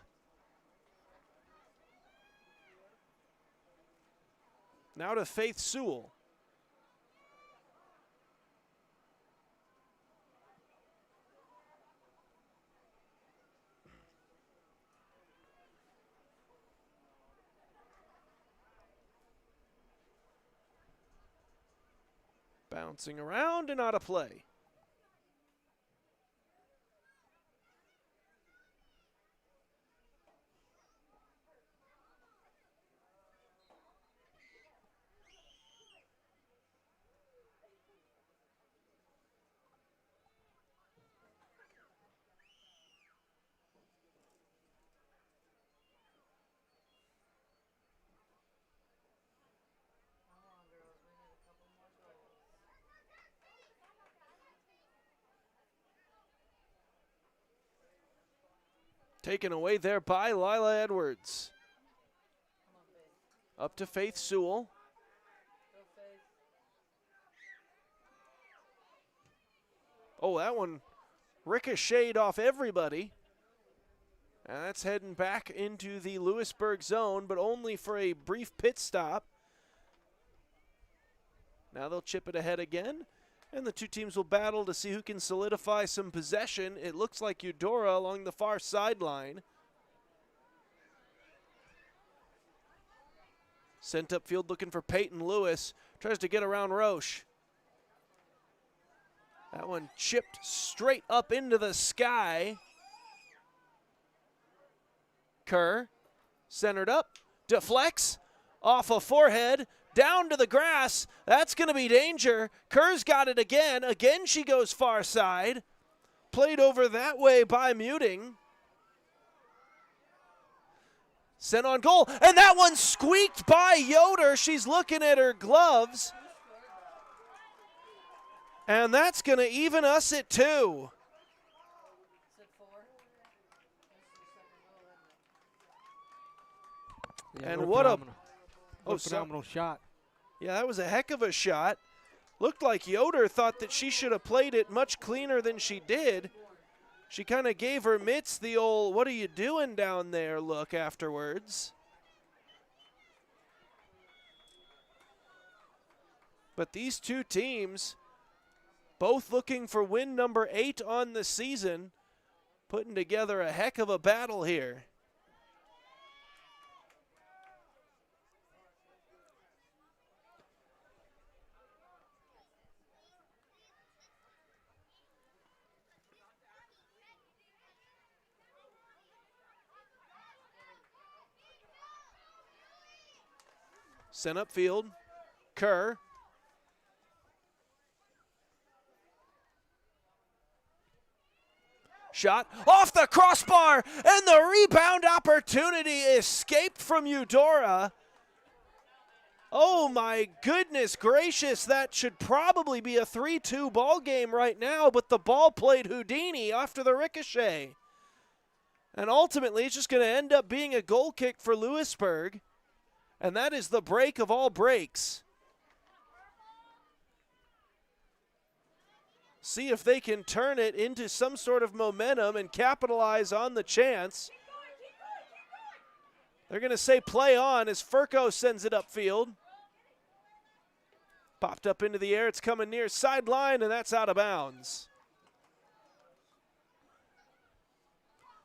Now to Faith Sewell. Bouncing around and out of play. Taken away there by Lila Edwards. Up to Faith Sewell. Oh, that one ricocheted off everybody. And that's heading back into the Louisburg zone, but only for a brief pit stop. Now they'll chip it ahead again. And the two teams will battle to see who can solidify some possession. It looks like Eudora along the far sideline. Sent upfield looking for Peyton Lewis. Tries to get around Roche. That one chipped straight up into the sky. Kerr, centered up, deflects, off a forehead, down to the grass. That's going to be danger. Kerr's got it again. Again, she goes far side. Played over that way by Muting. Sent on goal. And that one squeaked by Yoder. She's looking at her gloves. And that's going to even us at 2. Yeah, and what a phenomenal shot. Yeah, that was a heck of a shot. Looked like Yoder thought that she should have played it much cleaner than she did. She kind of gave her mitts the old, what are you doing down there look afterwards. But these two teams, both looking for win number 8 on the season, putting together a heck of a battle here. Sent upfield, Kerr. Shot off the crossbar, and the rebound opportunity escaped from Eudora. Oh my goodness gracious, that should probably be a 3-2 ball game right now, but the ball played Houdini after the ricochet. And ultimately, it's just going to end up being a goal kick for Louisburg. And that is the break of all breaks. See if they can turn it into some sort of momentum and capitalize on the chance. They're going to say play on as Furco sends it upfield. Popped up into the air. It's coming near sideline, and that's out of bounds.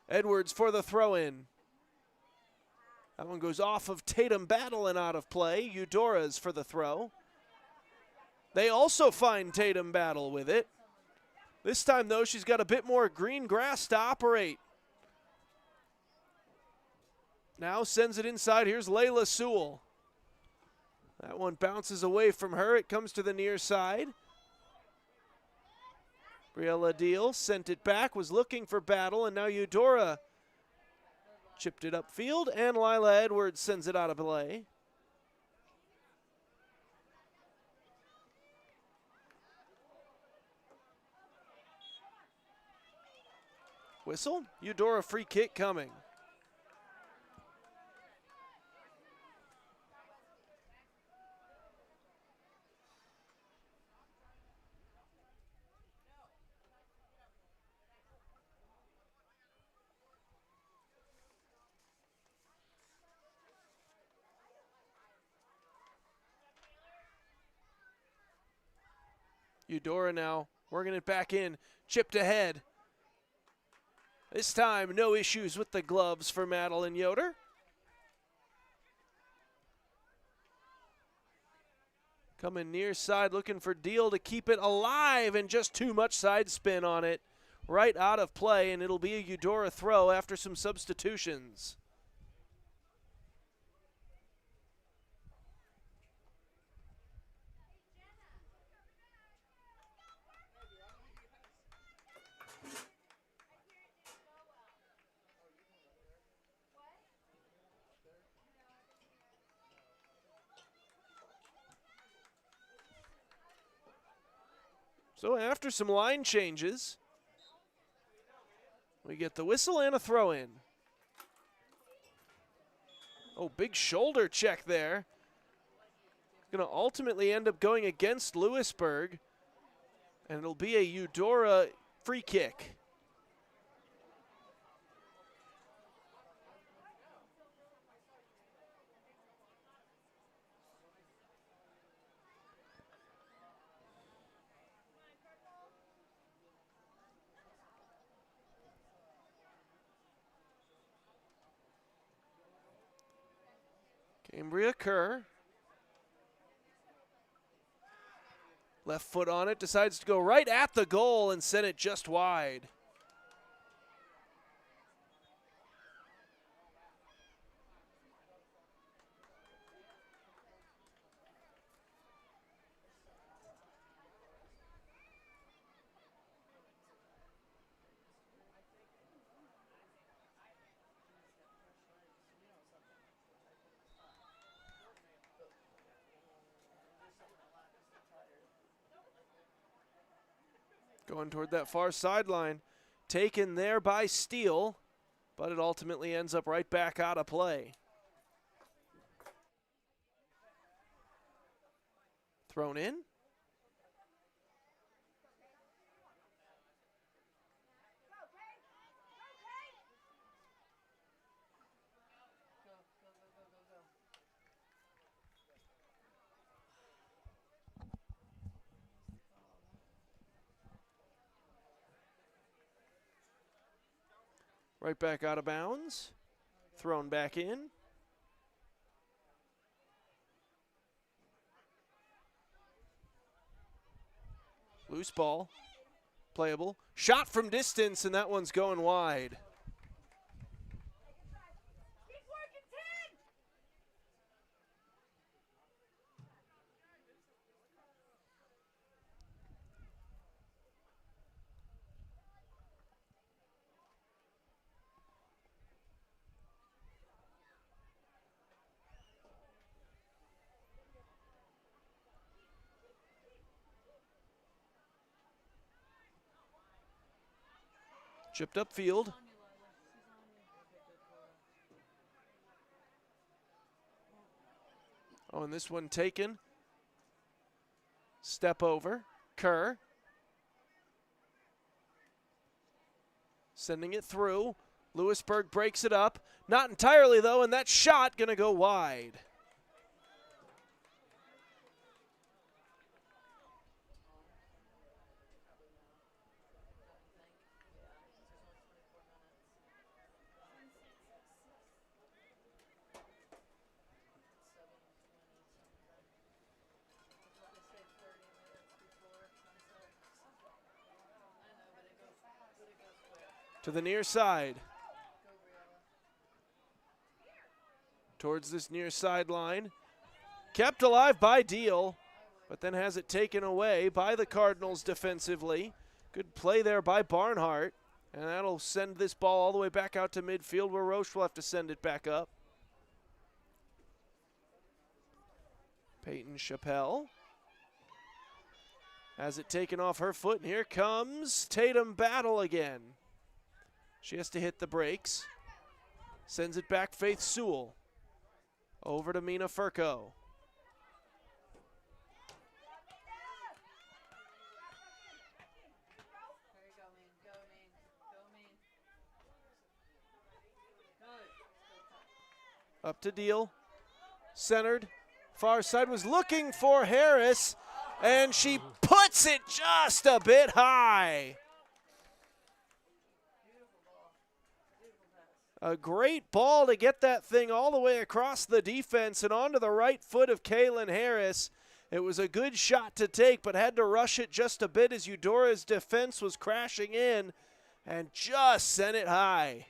Edwards for the throw-in. That one goes off of Tatum Battle and out of play. Eudora's for the throw. They also find Tatum Battle with it. This time, though, she's got a bit more green grass to operate. Now sends it inside. Here's Layla Sewell. That one bounces away from her. It comes to the near side. Briella Deal sent it back, was looking for Battle, and now Eudora chipped it upfield, and Lila Edwards sends it out of play. Whistle. Eudora free kick coming. Eudora now working it back in, chipped ahead. This time, no issues with the gloves for Madeline Yoder. Coming near side, looking for Deal to keep it alive, and just too much side spin on it. Right out of play, and it'll be a Eudora throw after some substitutions. So after some line changes, we get the whistle and a throw in. Oh, big shoulder check there. Going to ultimately end up going against Louisburg, and it'll be a Eudora free kick. Cambria Kerr. Left foot on it, decides to go right at the goal and send it just wide. Going toward that far sideline. Taken there by Steele, but it ultimately ends up right back out of play. Thrown in. Right back out of bounds. Thrown back in. Loose ball. Playable. Shot from distance, and that one's going wide. Chipped upfield. Oh, and this one taken. Step over. Kerr. Sending it through. Louisburg breaks it up. Not entirely, though, and that shot going to go wide. To the near side. Towards this near sideline. Kept alive by Deal, but then has it taken away by the Cardinals defensively. Good play there by Barnhart, and that'll send this ball all the way back out to midfield where Roche will have to send it back up. Peyton Chappelle has it taken off her foot, and here comes Tatum Battle again. She has to hit the brakes. Sends it back, Faith Sewell. Over to Mina Furco. Up to Deal. Centered. Far side was looking for Harris, and she puts it just a bit high. A great ball to get that thing all the way across the defense and onto the right foot of Kaylin Harris. It was a good shot to take, but had to rush it just a bit as Eudora's defense was crashing in and just sent it high.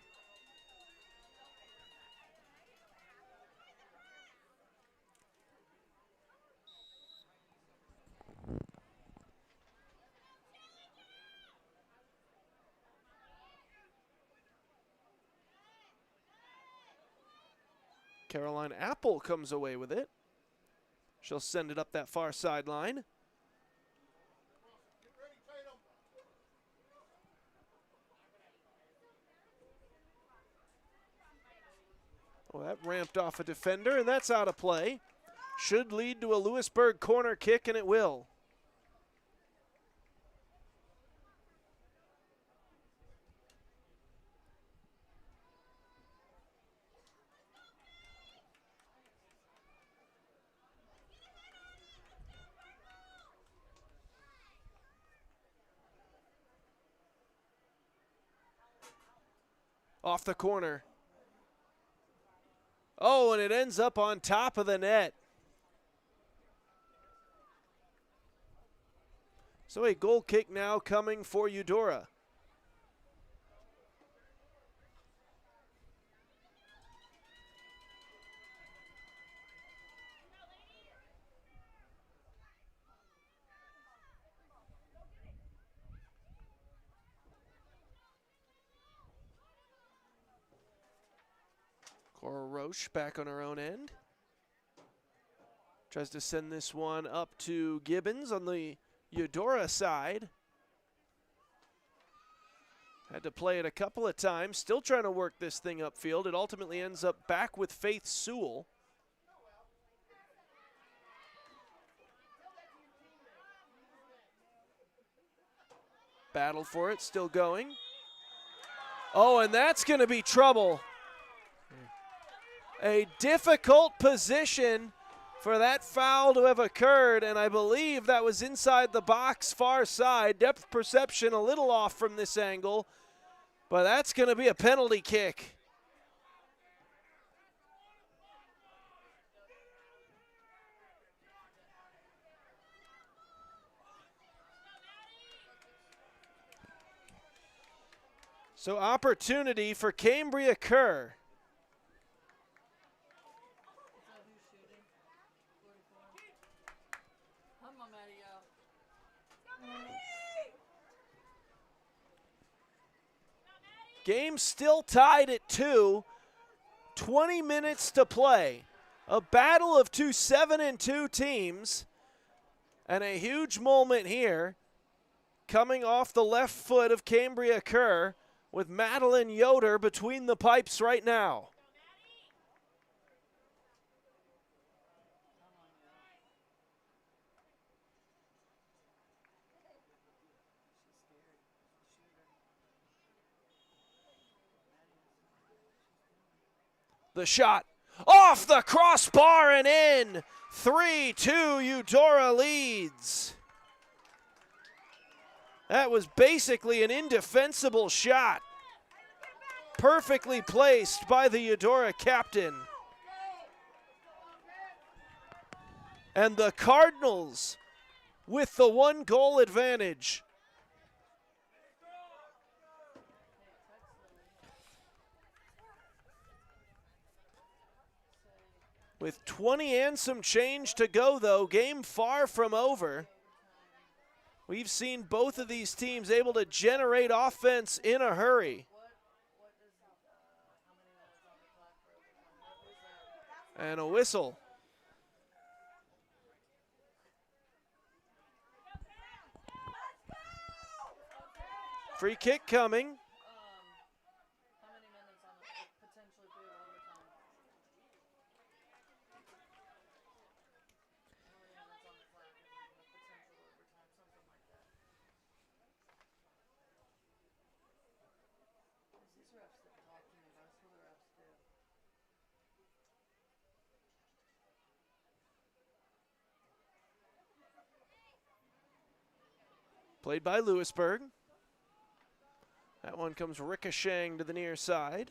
Caroline Apple comes away with it. She'll send it up that far sideline. Oh, that ramped off a defender, and that's out of play. Should lead to a Louisburg corner kick, and it will. Off the corner. Oh, and it ends up on top of the net. So a goal kick now coming for Eudora. Cora Roche back on her own end. Tries to send this one up to Gibbons on the Eudora side. Had to play it a couple of times. Still trying to work this thing upfield. It ultimately ends up back with Faith Sewell. Battle for it, still going. Oh, and that's going to be trouble. A difficult position for that foul to have occurred, and I believe that was inside the box, far side. Depth perception a little off from this angle, but that's going to be a penalty kick. So opportunity for Cambria Kerr. Game still tied at 2. 20 minutes to play. A battle of two 7-2 teams. And a huge moment here. Coming off the left foot of Cambria Kerr with Madeline Yoder between the pipes right now. The shot off the crossbar and in. 3-2, Eudora leads. That was basically an indefensible shot. Perfectly placed by the Eudora captain. And the Cardinals with the 1-goal advantage. With 20 and some change to go, though, game far from over. We've seen both of these teams able to generate offense in a hurry. And a whistle. Free kick coming. Played by Louisburg. That one comes ricocheting to the near side.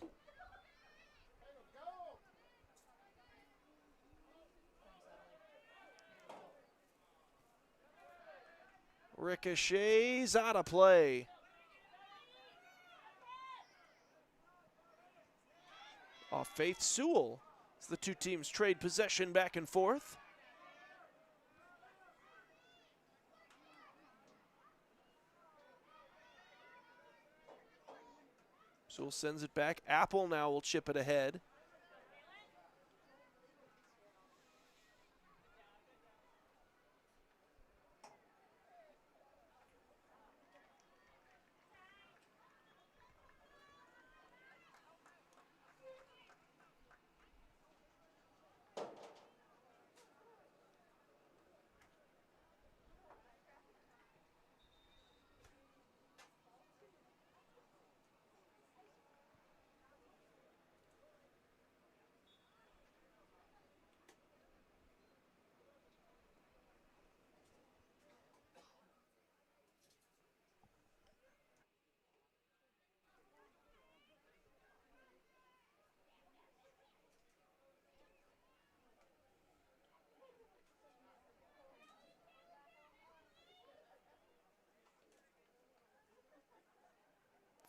Ricochets out of play. Off Faith Sewell as the two teams trade possession back and forth. Sewell sends it back. Apple now will chip it ahead.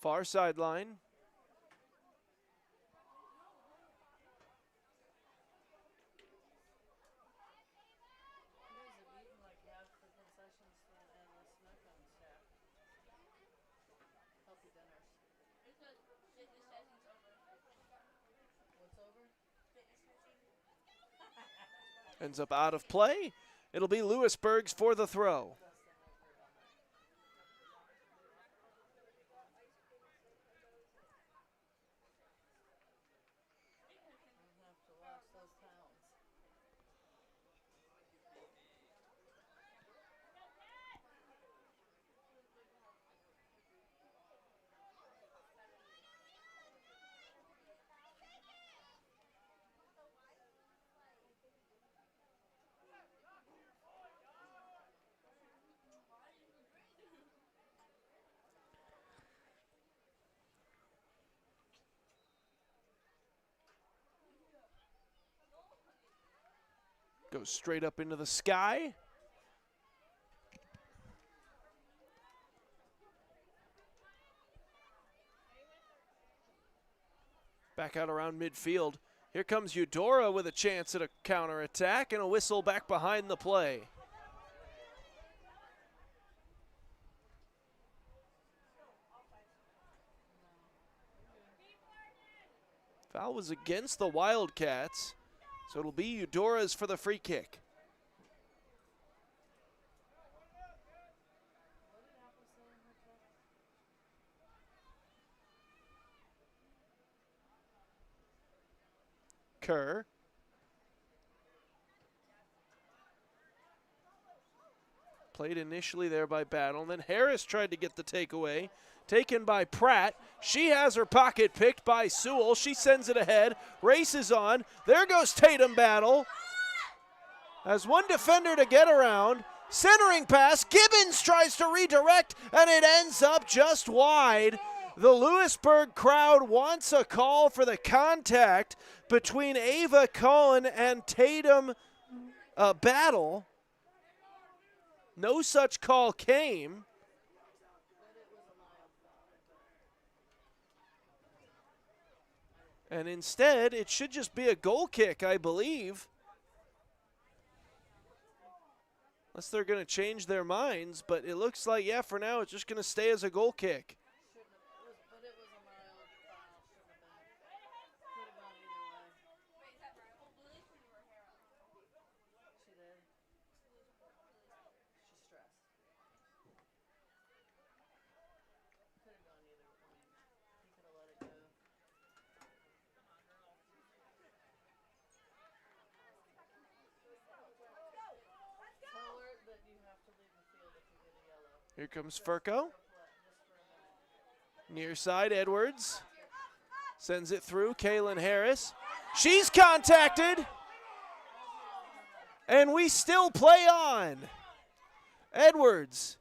Far sideline. Ends up out of play. It'll be Louisburg's for the throw. Goes straight up into the sky. Back out around midfield. Here comes Eudora with a chance at a counterattack and a whistle back behind the play. Foul was against the Wildcats. So it'll be Eudora's for the free kick. Kerr. Played initially there by Battle, and then Harris tried to get the takeaway. Taken by Pratt. She has her pocket picked by Sewell. She sends it ahead. Races on. There goes Tatum Battle. Has one defender to get around. Centering pass. Gibbons tries to redirect, and it ends up just wide. The Louisburg crowd wants a call for the contact between Ava Cohen and Tatum Battle. No such call came. And instead, it should just be a goal kick, I believe. Unless they're going to change their minds. But it looks like, yeah, for now, it's just going to stay as a goal kick. Here comes Furco. Near side, Edwards. Sends it through, Kaylin Harris. She's contacted. And we still play on. Edwards,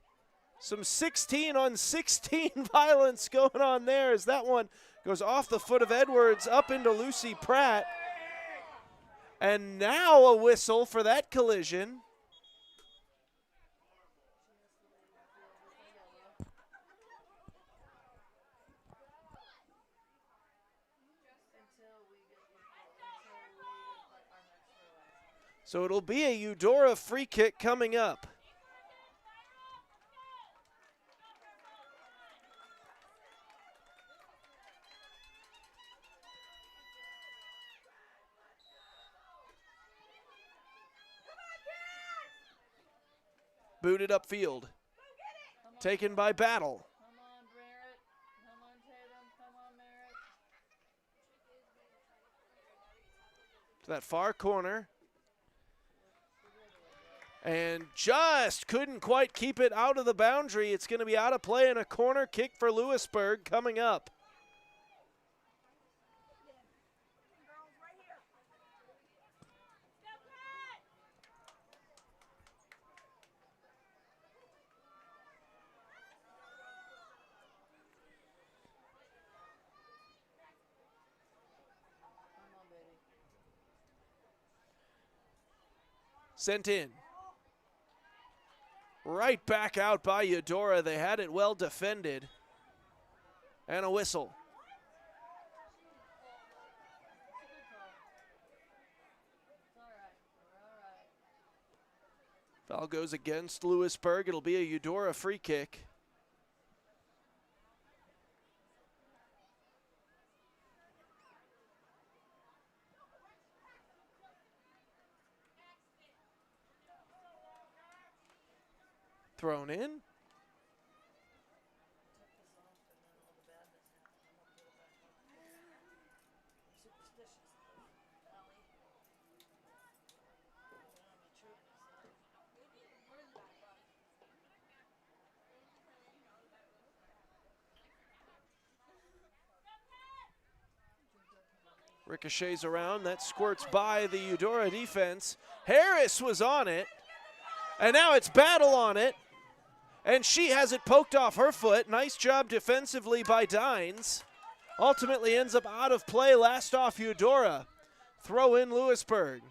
some 16-on-16 violence going on there as that one goes off the foot of Edwards up into Lucy Pratt. And now a whistle for that collision. So it'll be a Eudora free kick coming up. Booted upfield. Taken by Battle. To that far corner. And just couldn't quite keep it out of the boundary. It's going to be out of play and a corner kick for Louisburg coming up. Sent in. Right back out by Eudora. They had it well defended. And a whistle. Foul goes against Louisburg. It'll be a Eudora free kick. Thrown in. Ricochets around, that squirts by the Eudora defense. Harris was on it, and now it's Battle on it. And she has it poked off her foot. Nice job defensively by Dines. Ultimately ends up out of play, last off Eudora. Throw in Louisburg.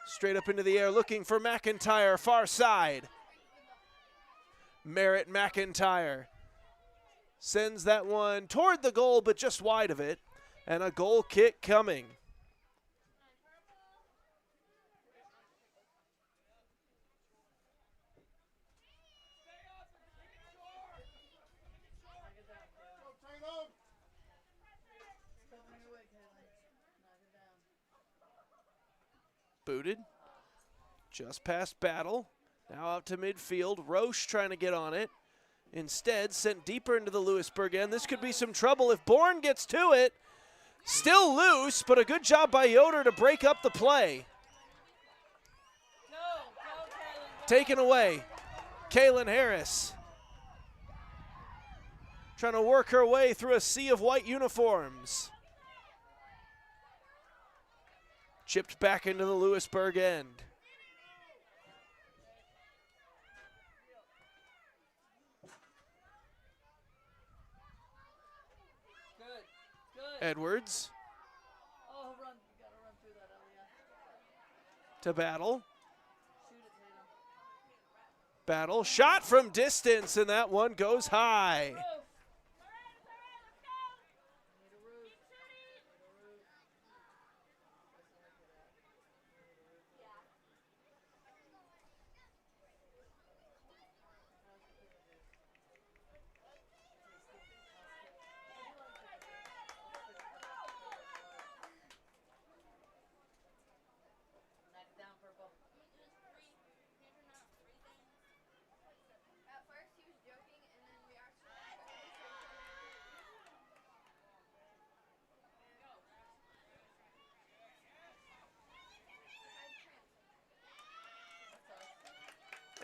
Straight up into the air looking for McIntyre, far side. Merritt McIntyre sends that one toward the goal, but just wide of it. And a goal kick coming. Booted. Just past Battle. Now out to midfield. Roche trying to get on it. Instead, sent deeper into the Louisburg end. This could be some trouble if Bourne gets to it. Still loose, but a good job by Yoder to break up the play. Taken away. Kaylin Harris. Trying to work her way through a sea of white uniforms. Chipped back into the Louisburg end. Edwards. To Battle. Battle. Shot from distance, and that one goes high.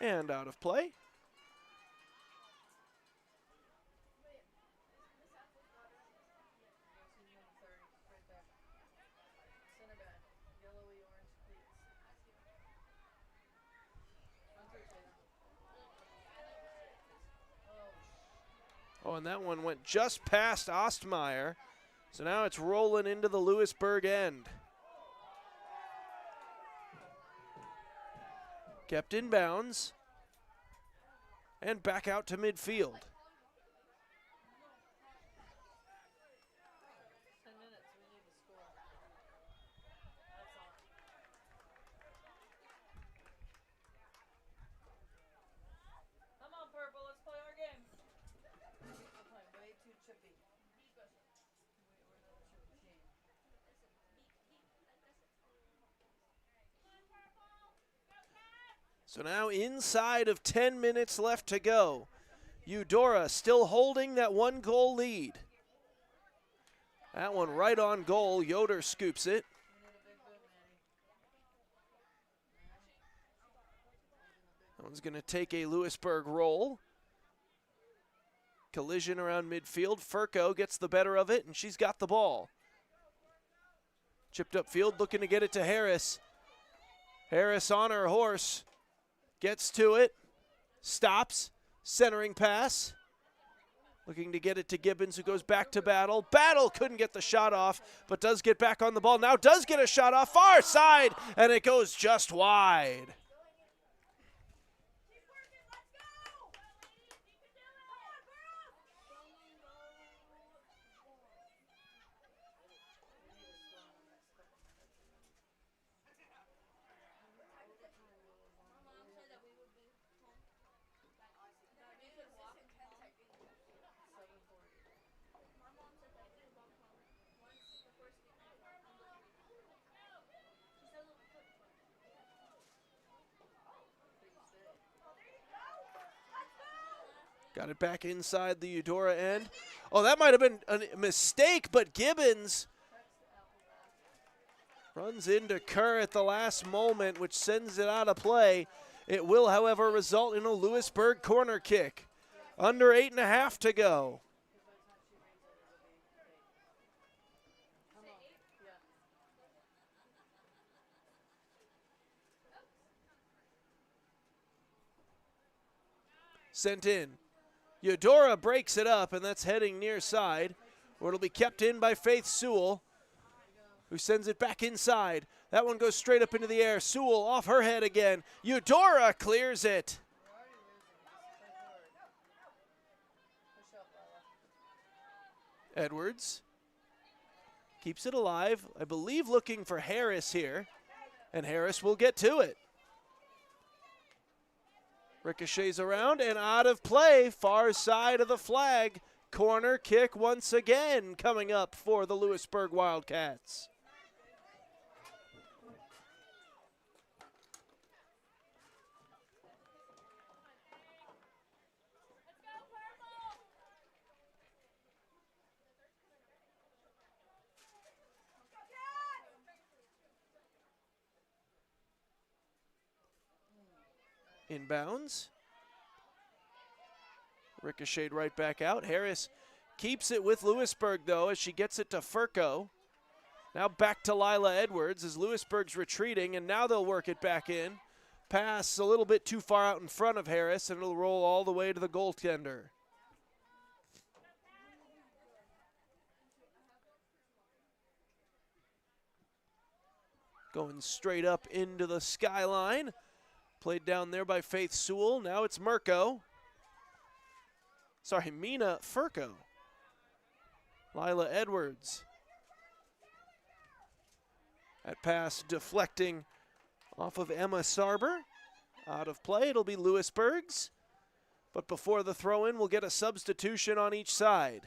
And out of play. Oh, and that one went just past Ostmeyer. So now it's rolling into the Louisburg end. Kept in bounds. And back out to midfield. So now inside of 10 minutes left to go. Eudora still holding that 1-goal lead. That one right on goal. Yoder scoops it. That one's going to take a Louisburg roll. Collision around midfield. Furco gets the better of it, and she's got the ball. Chipped upfield, looking to get it to Harris. Harris on her horse. Gets to it. Stops. Centering pass. Looking to get it to Gibbons, who goes back to Battle. Battle couldn't get the shot off, but does get back on the ball. Now does get a shot off. Far side, and it goes just wide. Got it back inside the Eudora end. Oh, that might have been a mistake, but Gibbons runs into Kerr at the last moment, which sends it out of play. It will, however, result in a Louisburg corner kick. Under 8.5 to go. Sent in. Eudora breaks it up, and that's heading near side, where it'll be kept in by Faith Sewell, who sends it back inside. That one goes straight up into the air. Sewell off her head again. Eudora clears it. Edwards keeps it alive, I believe looking for Harris here, and Harris will get to it. Ricochets around and out of play, far side of the flag. Corner kick once again coming up for the Louisburg Wildcats. Inbounds. Ricocheted right back out. Harris keeps it with Louisburg, though, as she gets it to Furco. Now back to Lila Edwards as Louisburg's retreating, and now they'll work it back in. Pass a little bit too far out in front of Harris, and it'll roll all the way to the goaltender. Going straight up into the skyline. Played down there by Faith Sewell. Now it's Mina Furco. Lila Edwards. That pass deflecting off of Emma Sarber. Out of play, it'll be Louisburg's. But before the throw-in, we'll get a substitution on each side.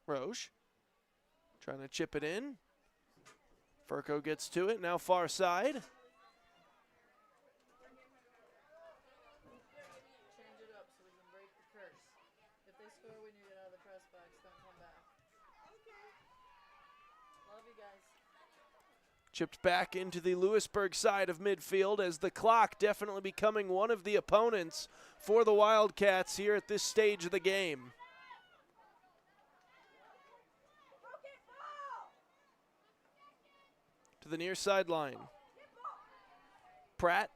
Roche trying to chip it in. Furco gets to it, now far side. Change it up so we can break the curse. If they score, we need to get out of the press box. Don't come back. Okay. Love you guys. Chipped back into the Louisburg side of midfield as the clock definitely becoming one of the opponents for the Wildcats here at this stage of the game. To the near sideline. Pratt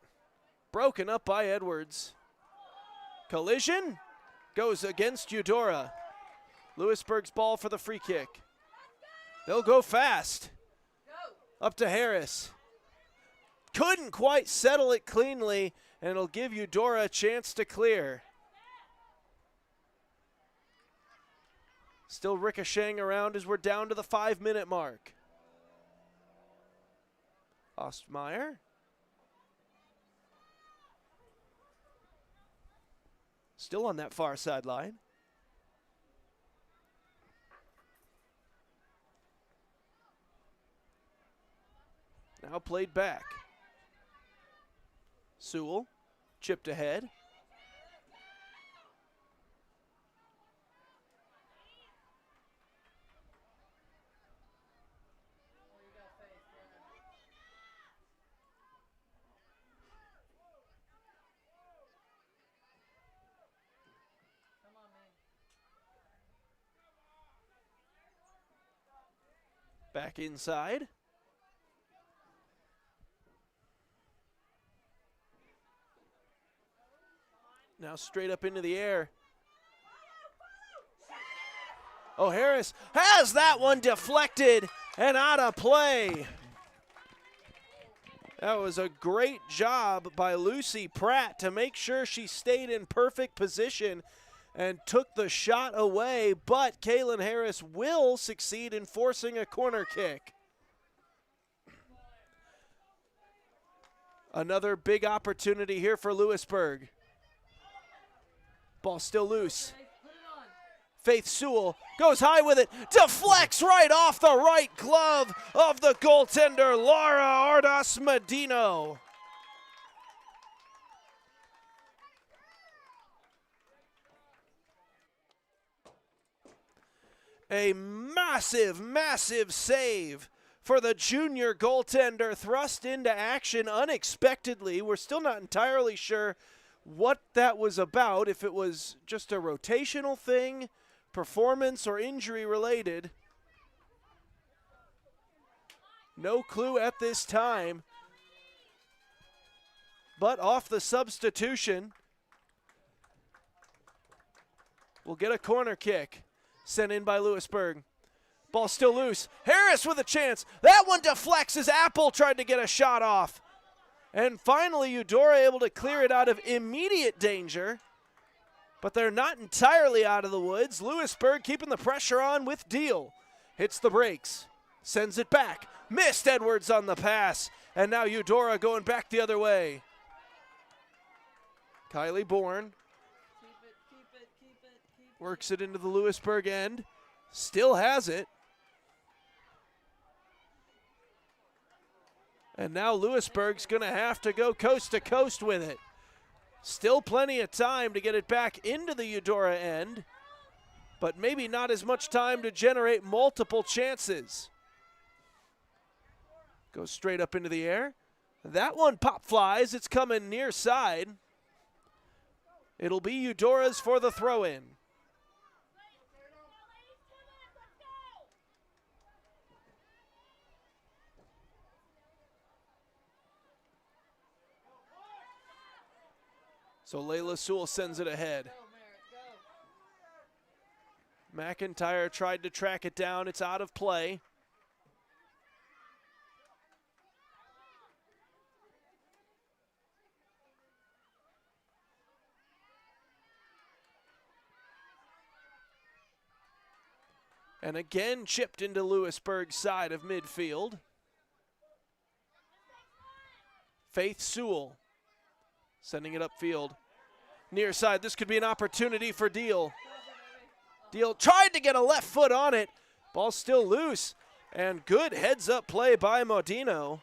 broken up by Edwards. Collision goes against Eudora. Louisburg's ball for the free kick. They'll go fast. Up to Harris. Couldn't quite settle it cleanly, and it'll give Eudora a chance to clear. Still ricocheting around as we're down to the 5-minute mark. Ostmeyer. Still on that far sideline. Now played back. Sewell chipped ahead. Back inside. Now straight up into the air. Oh, Harris has that one deflected and out of play. That was a great job by Lucy Pratt to make sure she stayed in perfect position and took the shot away, but Kaylin Harris will succeed in forcing a corner kick. Another big opportunity here for Louisburg. Ball still loose. Faith Sewell goes high with it, deflects right off the right glove of the goaltender, Laura Ardas Medino. A massive, massive save for the junior goaltender, thrust into action unexpectedly. We're still not entirely sure what that was about, if it was just a rotational thing, performance, or injury related. No clue at this time. But off the substitution, we'll get a corner kick sent in by Louisburg. Ball still loose. Harris with a chance. That one deflects as Apple tried to get a shot off. And finally, Eudora able to clear it out of immediate danger. But they're not entirely out of the woods. Louisburg keeping the pressure on with Deal. Hits the brakes. Sends it back. Missed Edwards on the pass. And now Eudora going back the other way. Kylie Bourne. Works it into the Louisburg end. Still has it. And now Louisburg's going to have to go coast to coast with it. Still plenty of time to get it back into the Eudora end, but maybe not as much time to generate multiple chances. Goes straight up into the air. That one pop flies. It's coming near side. It'll be Eudora's for the throw-in. So Layla Sewell sends it ahead. McIntyre tried to track it down. It's out of play. And again chipped into Louisburg's side of midfield. Faith Sewell sending it upfield. Near side, this could be an opportunity for Deal. Deal tried to get a left foot on it. Ball still loose. And good heads-up play by Modino.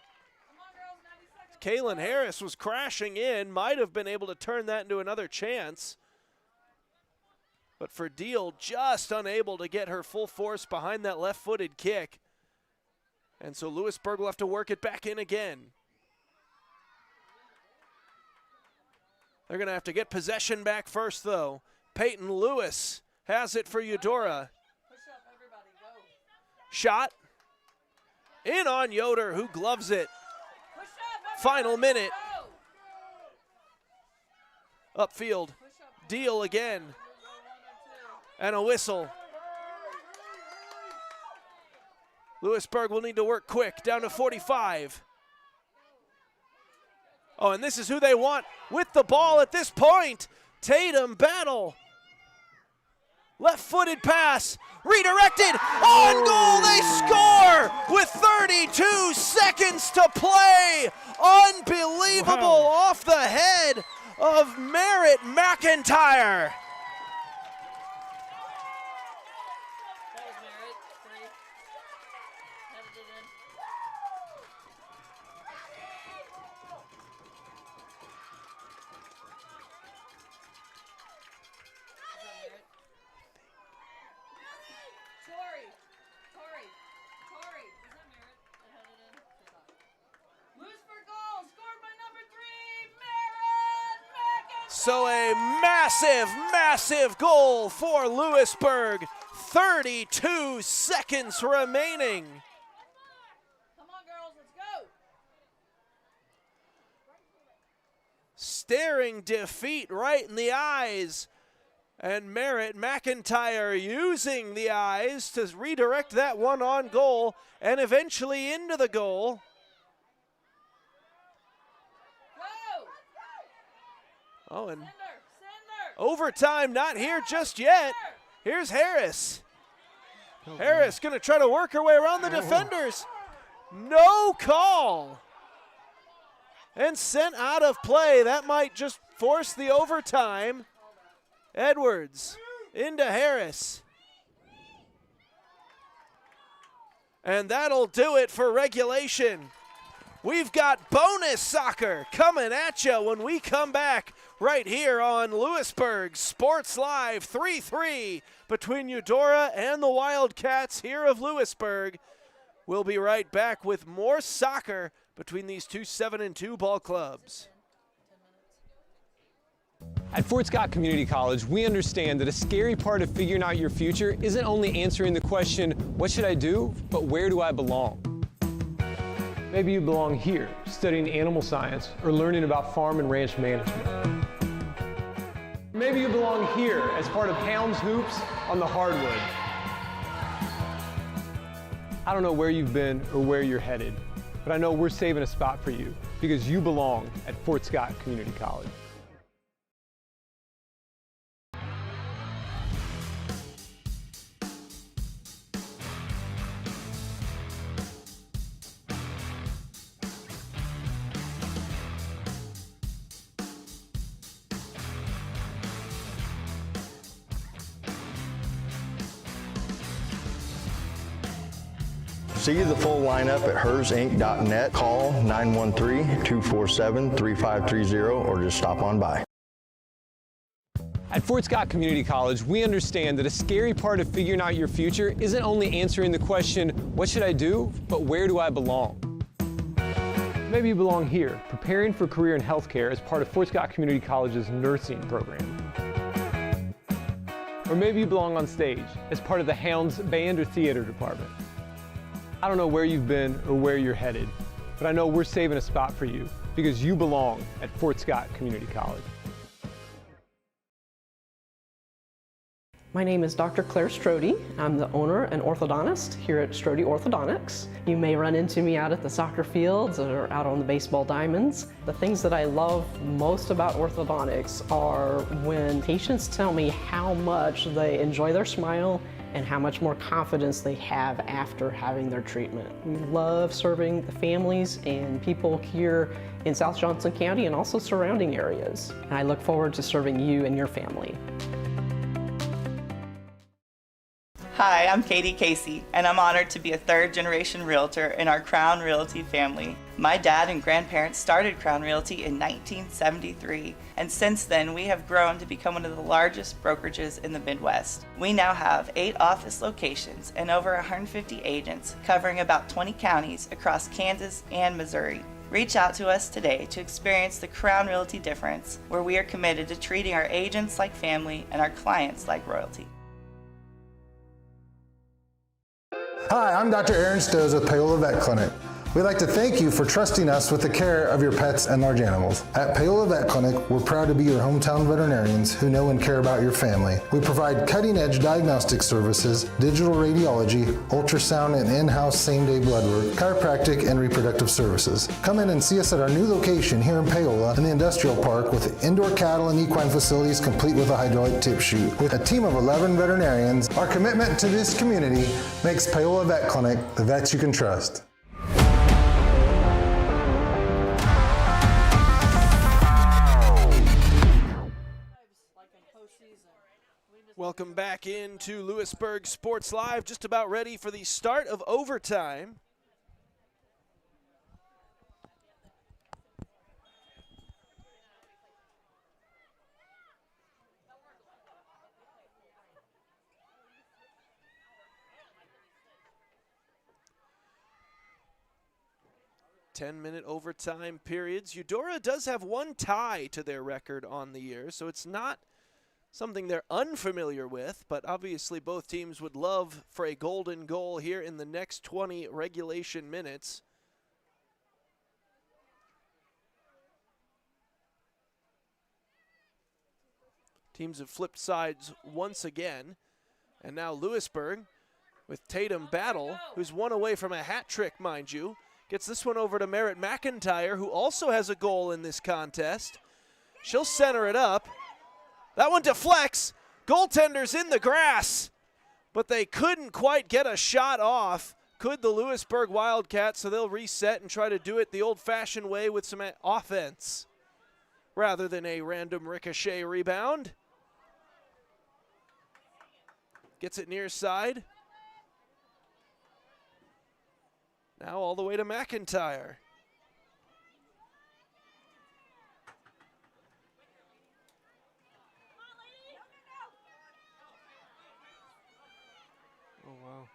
Kaylin Harris was crashing in. Might have been able to turn that into another chance. But for Deal, just unable to get her full force behind that left-footed kick. And so Louisburg will have to work it back in again. They're going to have to get possession back first, though. Peyton Lewis has it for Eudora. Shot. In on Yoder, who gloves it. Final minute. Upfield. Deal again. And a whistle. Louisburg will need to work quick, down to 45. Oh, and this is who they want with the ball at this point. Tatum battle. Left-footed pass, redirected, on goal, they score with 32 seconds to play. Unbelievable, off the head of Merritt McIntyre. So a massive, massive goal for Louisburg. 32 seconds remaining. Come on, girls, let's go. Staring defeat right in the eyes. And Merritt McIntyre using the eyes to redirect that one on goal and eventually into the goal. Oh, and overtime not here just yet. Here's Harris. Harris going to try to work her way around the defenders. No call. And sent out of play. That might just force the overtime. Edwards into Harris. And that'll do it for regulation. We've got bonus soccer coming at you when we come back right here on Louisburg Sports Live. 3-3 between Eudora and the Wildcats here of Louisburg. We'll be right back with more soccer between these two 7-2 ball clubs. At Fort Scott Community College, we understand that a scary part of figuring out your future isn't only answering the question, what should I do, but where do I belong? Maybe you belong here, studying animal science or learning about farm and ranch management. Maybe you belong here as part of Hounds Hoops on the hardwood. I don't know where you've been or where you're headed, but I know we're saving a spot for you because you belong at Fort Scott Community College. See the full lineup at hersinc.net. Call 913-247-3530 or just stop on by. At Fort Scott Community College, we understand that a scary part of figuring out your future isn't only answering the question, what should I do, but where do I belong? Maybe you belong here, preparing for a career in healthcare as part of Fort Scott Community College's nursing program. Or maybe you belong on stage as part of the Hounds band or theater department. I don't know where you've been or where you're headed, but I know we're saving a spot for you because you belong at Fort Scott Community College. My name is Dr. Claire Strode. I'm the owner and orthodontist here at Strode Orthodontics. You may run into me out at the soccer fields or out on the baseball diamonds. The things that I love most about orthodontics are when patients tell me how much they enjoy their smile and how much more confidence they have after having their treatment. We love serving the families and people here in South Johnson County and also surrounding areas. And I look forward to serving you and your family. Hi, I'm Katie Casey, and I'm honored to be a third-generation realtor in our Crown Realty family. My dad and grandparents started Crown Realty in 1973, and since then we have grown to become one of the largest brokerages in the Midwest. We now have 8 office locations and over 150 agents covering about 20 counties across Kansas and Missouri. Reach out to us today to experience the Crown Realty difference, where we are committed to treating our agents like family and our clients like royalty. Hi, I'm Dr. Aaron Stoes with Paola Vet Clinic. We'd like to thank you for trusting us with the care of your pets and large animals. At Paola Vet Clinic, we're proud to be your hometown veterinarians who know and care about your family. We provide cutting-edge diagnostic services, digital radiology, ultrasound, and in-house same-day blood work, chiropractic, and reproductive services. Come in and see us at our new location here in Paola in the Industrial Park with indoor cattle and equine facilities complete with a hydraulic tip chute. With a team of 11 veterinarians, our commitment to this community makes Paola Vet Clinic the vets you can trust. Welcome back into Louisburg Sports Live, just about ready for the start of overtime. Ten-minute overtime periods. Eudora does have one tie to their record on the year, so it's not something they're unfamiliar with, but obviously both teams would love for a golden goal here in the next 20 regulation minutes. Teams have flipped sides once again, and now Louisburg with Tatum Battle, who's one away from a hat trick, mind you, gets this one over to Merritt McIntyre, who also has a goal in this contest. She'll center it up. That one deflects. Goaltender's in the grass, but they couldn't quite get a shot off. Could the Louisburg Wildcats, so they'll reset and try to do it the old-fashioned way with some offense rather than a random ricochet rebound. Gets it near side. Now all the way to McIntyre. Oh, wow.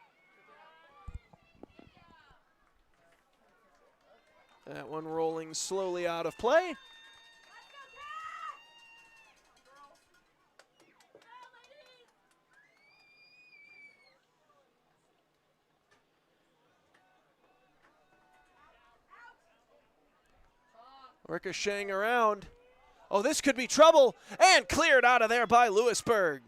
That one rolling slowly out of play. Ricocheting around. Oh, this could be trouble, and cleared out of there by Louisburg.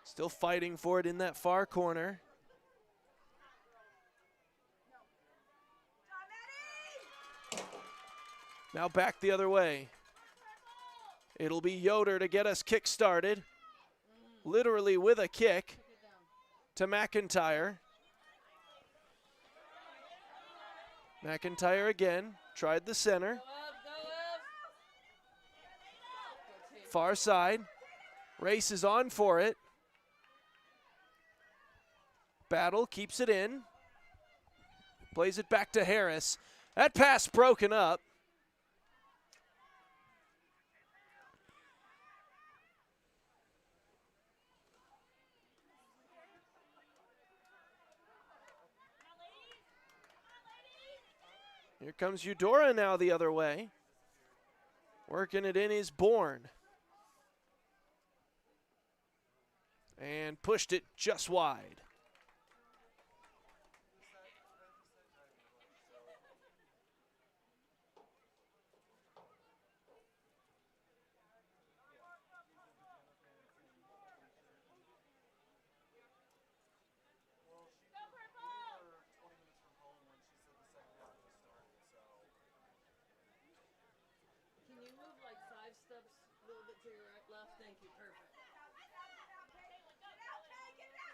Still fighting for it in that far corner. Now back the other way. It'll be Yoder to get us kick-started, literally with a kick to McIntyre. McIntyre again, tried the center. Far side, Race is on for it. Battle keeps it in, plays it back to Harris. That pass broken up. Here comes Eudora now the other way. Working it in is Bourne. And pushed it just wide.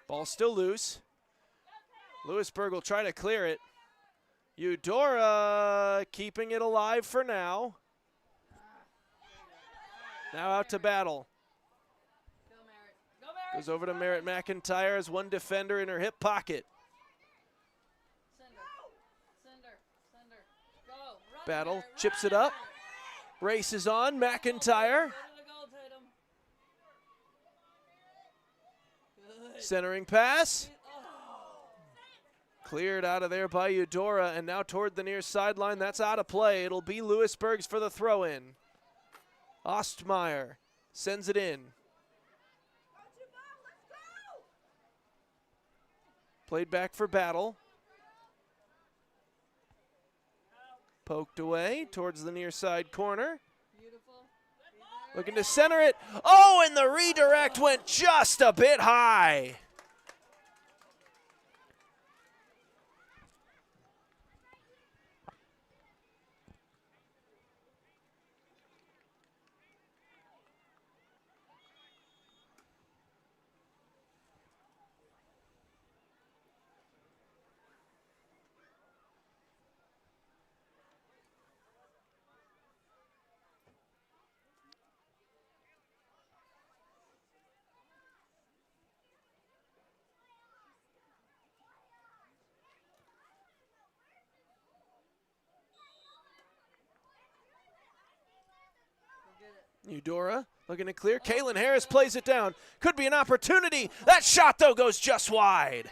Ball still loose. Louisburg will try to clear it. Eudora keeping it alive for now. Now out to battle. Goes over to Merritt McIntyre as one defender in her hip pocket. Battle chips it up. Race is on. McIntyre. Centering pass. Cleared out of there by Eudora, and now toward the near sideline. That's out of play. It'll be Louisburg's for the throw-in. Ostmeyer sends it in. Played back for Battle. Poked away towards the near side corner. Looking to center it. Oh, and the redirect went just a bit high. Eudora looking to clear. Kaylin Harris plays it down. Could be an opportunity. That shot, though, goes just wide.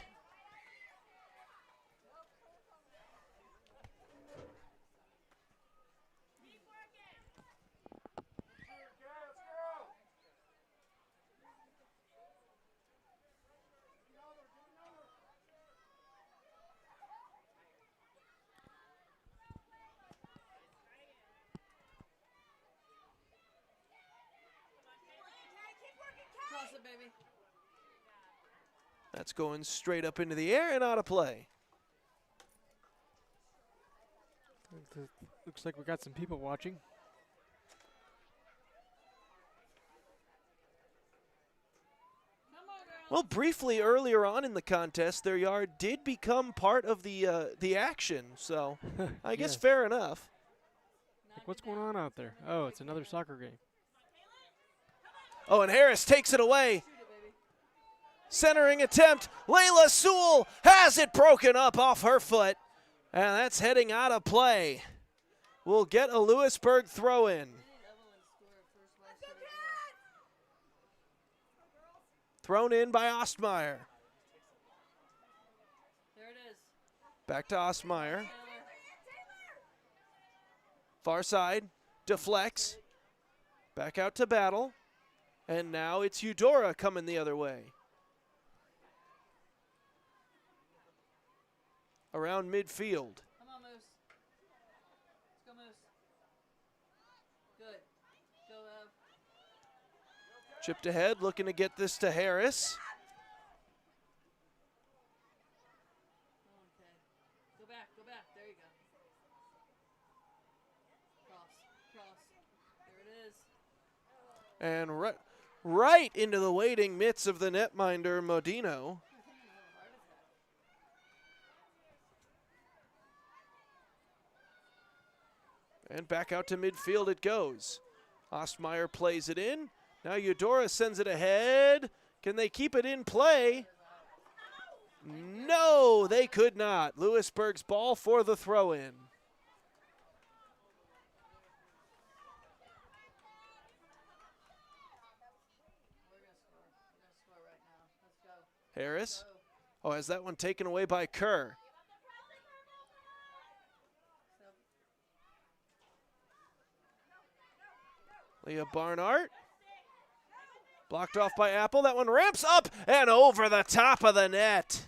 That's going straight up into the air and out of play. Looks like we got some people watching. Well, briefly earlier on in the contest, their yard did become part of the action, so I guess Yeah. fair enough. Like, what's going on out there? Oh, it's another soccer game. Oh, and Harris takes it away. Centering attempt. Layla Sewell has it broken up off her foot, and that's heading out of play. We'll get a Louisburg throw-in. Thrown in by Ostmeyer. There it is. Back to Ostmeyer. Far side, deflects. Back out to Battle. And now it's Eudora coming the other way. Around midfield. Come on, Moose. Let's go, Moose. Good. Go, Ev. Chipped ahead, looking to get this to Harris. Okay. Go back, go back. There you go. Cross, cross. There it is. And right into the waiting mitts of the netminder, Modino. And back out to midfield it goes. Ostmeyer plays it in. Now Eudora sends it ahead. Can they keep it in play? No, they could not. Louisburg's ball for the throw-in. Harris. Oh, has that one taken away by Kerr. Leah Barnhart. Blocked off by Apple. That one ramps up and over the top of the net.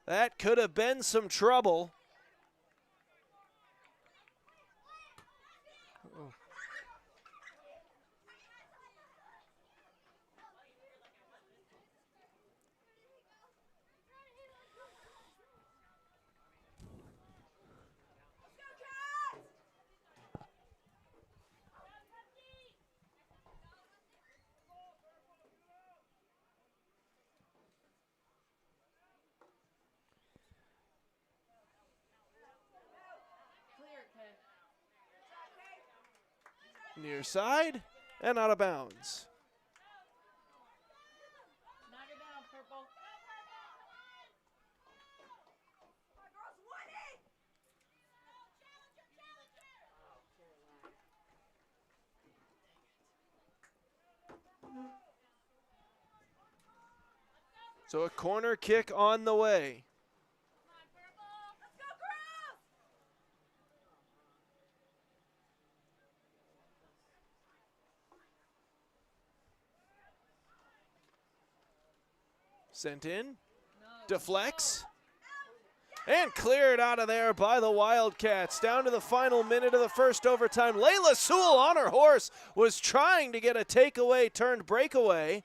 That could have been some trouble. Near side and out of bounds. So a corner kick on the way. Sent in, deflects, and cleared out of there by the Wildcats. Down to the final minute of the first overtime. Layla Sewell on her horse was trying to get a takeaway turned breakaway.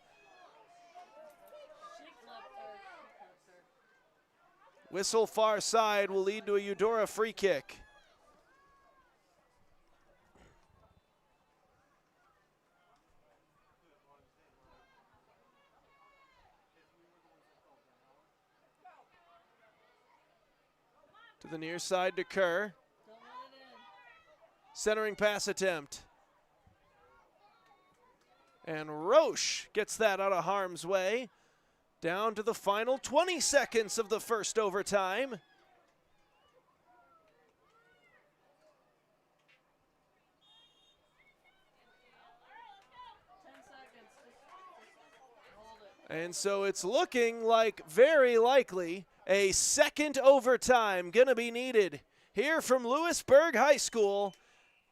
Whistle far side will lead to a Eudora free kick. To the near side to Kerr. Centering pass attempt. And Roche gets that out of harm's way. Down to the final 20 seconds of the first overtime. And so it's looking like very likely a second overtime gonna be needed here from Louisburg High School.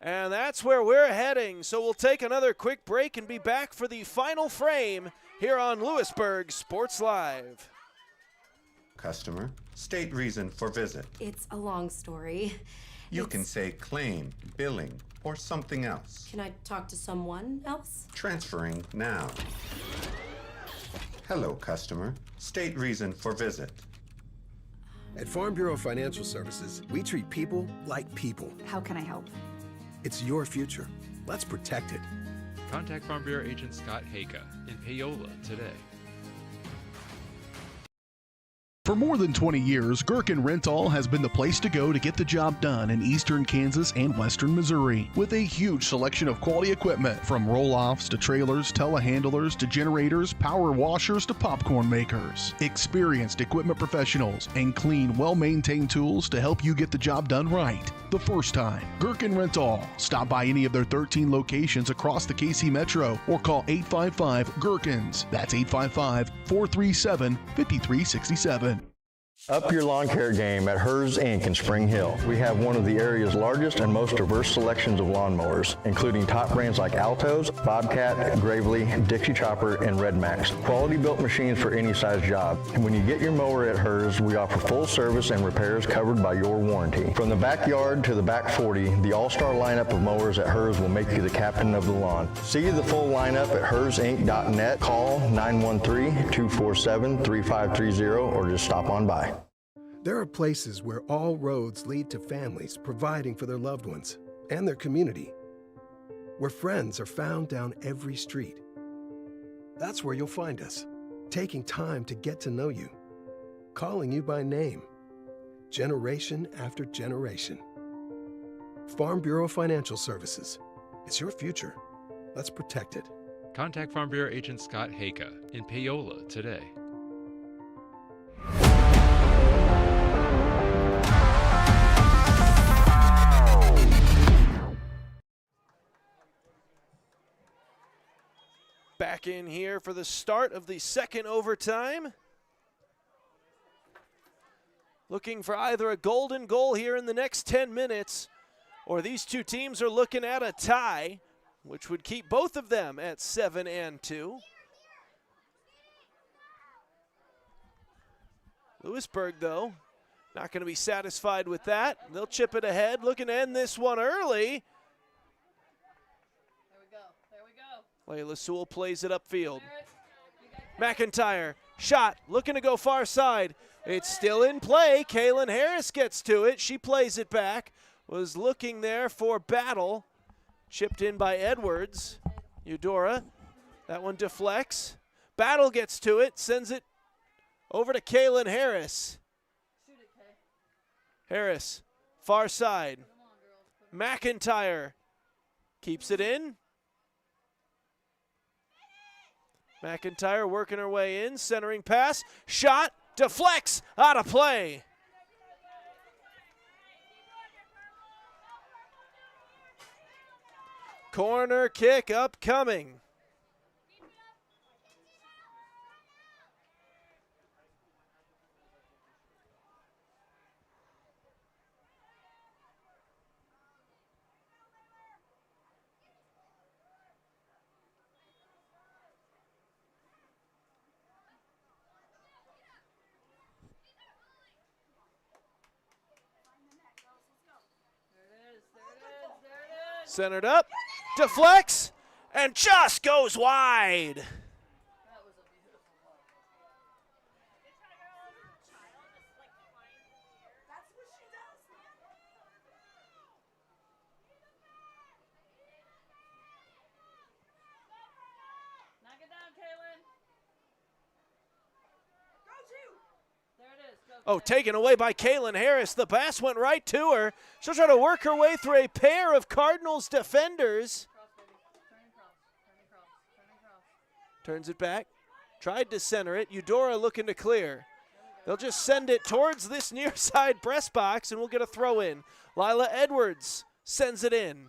And that's where we're heading. So we'll take another quick break and be back for the final frame here on Louisburg Sports Live. Customer, state reason for visit. It's a long story. You can say claim, billing, or something else. Can I talk to someone else? Transferring now. Hello, customer. State reason for visit. At Farm Bureau Financial Services, we treat people like people. How can I help? It's your future. Let's protect it. Contact Farm Bureau agent Scott Haka in Paola today. For more than 20 years, Gherkin Rental has been the place to go to get the job done in eastern Kansas and western Missouri. With a huge selection of quality equipment, from roll-offs to trailers, telehandlers to generators, power washers to popcorn makers. Experienced equipment professionals and clean, well-maintained tools to help you get the job done right the first time. Gherkin Rental. Stop by any of their 13 locations across the KC Metro or call 855-GHERKINS. That's 855-437-5367. Up your lawn care game at Hers Inc. in Spring Hill. We have one of the area's largest and most diverse selections of lawnmowers, including top brands like Altos, Bobcat, Gravely, Dixie Chopper, and Red Max. Quality built machines for any size job. And when you get your mower at Hers, we offer full service and repairs covered by your warranty. From the backyard to the back 40, the all-star lineup of mowers at Hers will make you the captain of the lawn. See the full lineup at hersinc.net. Call 913-247-3530 or just stop on by. There are places where all roads lead to families providing for their loved ones and their community, where friends are found down every street. That's where you'll find us, taking time to get to know you, calling you by name, generation after generation. Farm Bureau Financial Services. It's your future. Let's protect it. Contact Farm Bureau agent Scott Haka in Paola today. Back in here for the start of the second overtime. Looking for either a golden goal here in the next 10 minutes, or these two teams are looking at a tie, which would keep both of them at 7-2. Louisburg, though, not going to be satisfied with that. They'll chip it ahead, looking to end this one early. Layla Sewell plays it upfield. McIntyre, shot, looking to go far side. It's still in play. Kaylin Harris gets to it. She plays it back. Was looking there for Battle. Chipped in by Edwards. Eudora, that one deflects. Battle gets to it, sends it over to Kaylin Harris. Harris, far side. McIntyre Keeps it in. McIntyre working her way in, centering pass, shot, deflects, out of play. Corner kick upcoming. Centered up, deflects, and just goes wide. Oh, taken away by Kaylin Harris. The pass went right to her. She'll try to work her way through a pair of Cardinals defenders. Turns it back. Tried to center it. Eudora looking to clear. They'll just send it towards this near side press box, and we'll get a throw in. Lila Edwards sends it in.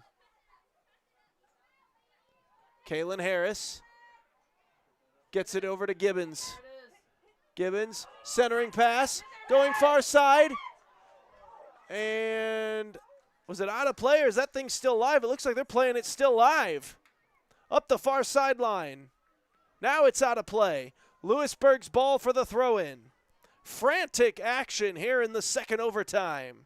Kaylin Harris gets it over to Gibbons. Gibbons, centering pass, going far side. And was it out of play or is that thing still live? It looks like they're playing it still live. Up the far sideline. Now it's out of play. Louisburg's ball for the throw-in. Frantic action here in the second overtime.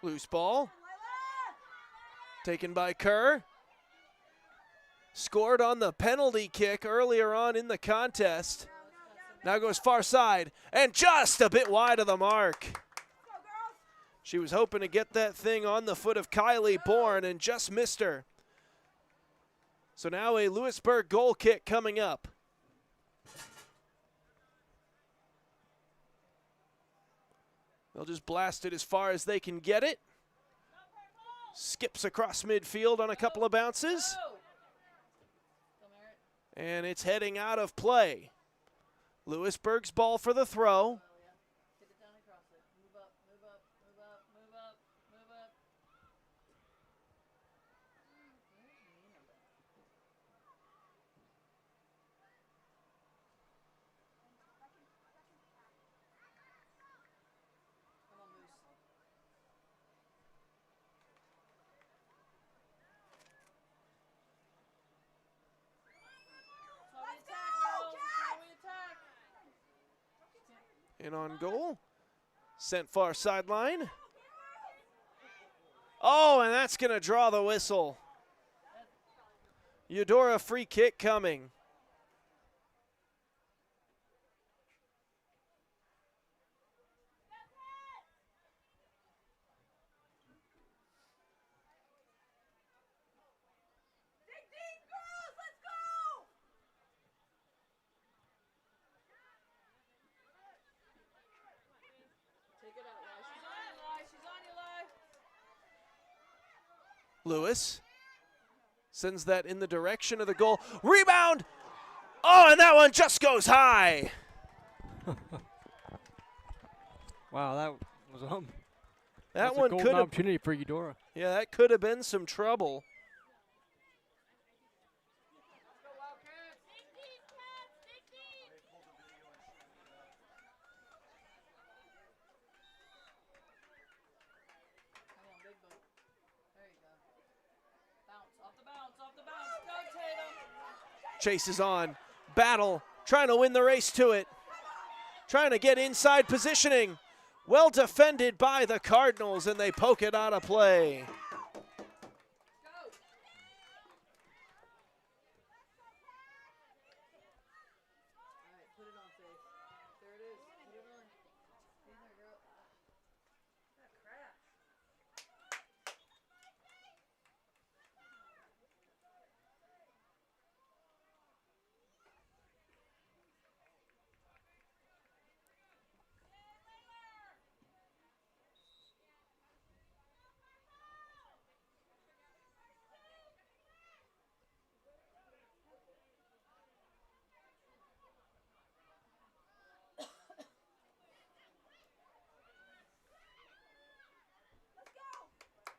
Loose ball. Taken by Kerr. Scored on the penalty kick earlier on in the contest. Now goes far side and just a bit wide of the mark. She was hoping to get that thing on the foot of Kylie Bourne and just missed her. So now a Louisburg goal kick coming up. They'll just blast it as far as they can get it. Skips across midfield on a couple of bounces. And it's heading out of play. Louisburg's ball for the throw. In on goal. Sent far sideline. Oh, and that's going to draw the whistle. Eudora free kick coming. Lewis sends that in the direction of the goal. Rebound! Oh, and that one just goes high. Wow, that was that one could have opportunity for Eudora. Yeah, that could have been some trouble. Chases on, battle, trying to win the race to it. Trying to get inside positioning. Well defended by the Cardinals, and they poke it out of play.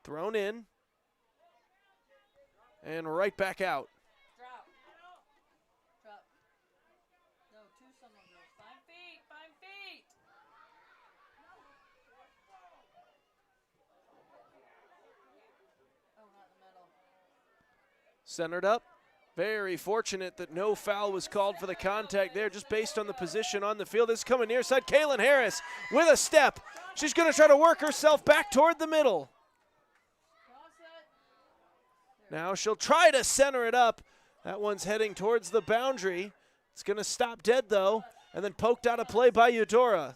Thrown in. And right back out. Drop. No, to someone, girls. 5 feet. 5 feet. Oh, not in the middle. Centered up. Very fortunate that no foul was called for the contact there, just based on the position on the field. This is coming near side. Kaylin Harris with a step. She's going to try to work herself back toward the middle. Now she'll try to center it up. That one's heading towards the boundary. It's going to stop dead, though, and then poked out of play by Eudora.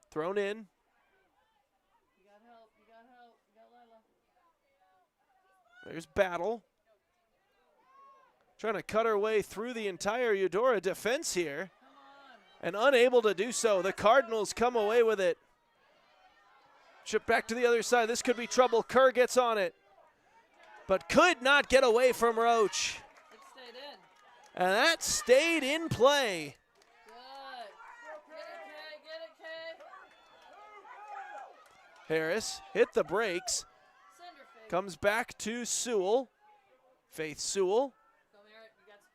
Thrown in. There's Battle. Trying to cut her way through the entire Eudora defense here. And unable to do so. The Cardinals come away with it. Chip back to the other side. This could be trouble. Kerr gets on it. But could not get away from Roach. It stayed in. And that stayed in play. Good. Get it, Kay. Harris hit the brakes. Comes back to Sewell. Faith Sewell.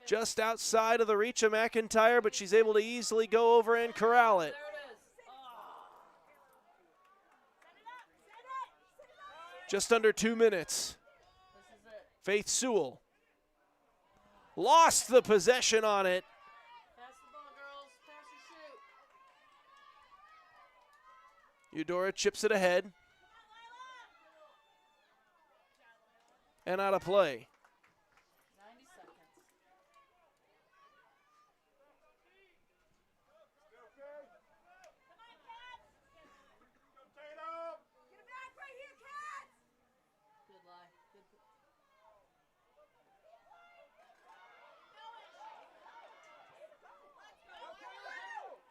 Just outside of the reach of McIntyre, but she's able to easily go over and corral it. Just under 2 minutes. Faith Sewell lost the possession on it. Pass the ball, girls. Pass or shoot. Eudora chips it ahead. And out of play. 90 seconds. Good lie. Good.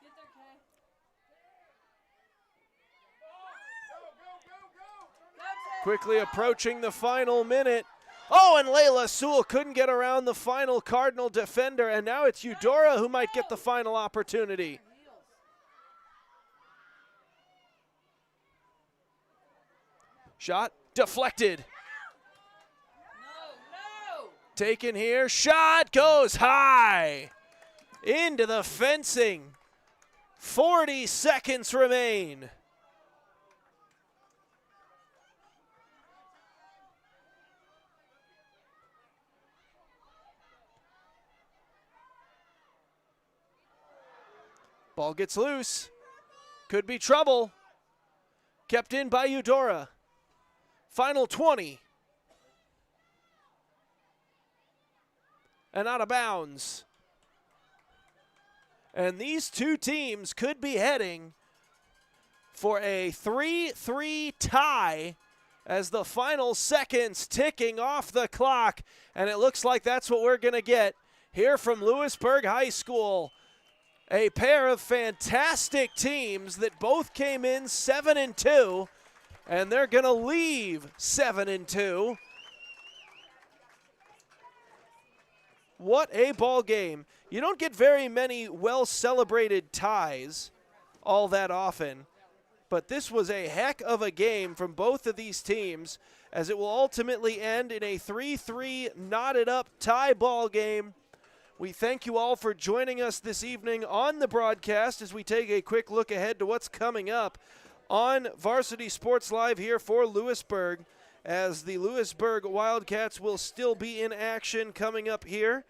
Get there, Kay. Quickly approaching the final minute. Oh, and Layla Sewell couldn't get around the final Cardinal defender, and now it's Eudora who might get the final opportunity. Shot deflected. No. Taken here. Shot goes high. Into the fencing. 40 seconds remain. Ball gets loose. Could be trouble. Kept in by Eudora. Final 20. And out of bounds. And these two teams could be heading for a 3-3 tie as the final seconds ticking off the clock. And it looks like that's what we're going to get here from Louisburg High School. A pair of fantastic teams that both came in 7-2, and they're going to leave 7-2. What a ball game. You don't get very many well-celebrated ties all that often, but this was a heck of a game from both of these teams, as it will ultimately end in a 3-3 knotted-up tie ball game. We thank you all for joining us this evening on the broadcast as we take a quick look ahead to what's coming up on Varsity Sports Live here for Louisburg, as the Louisburg Wildcats will still be in action coming up here.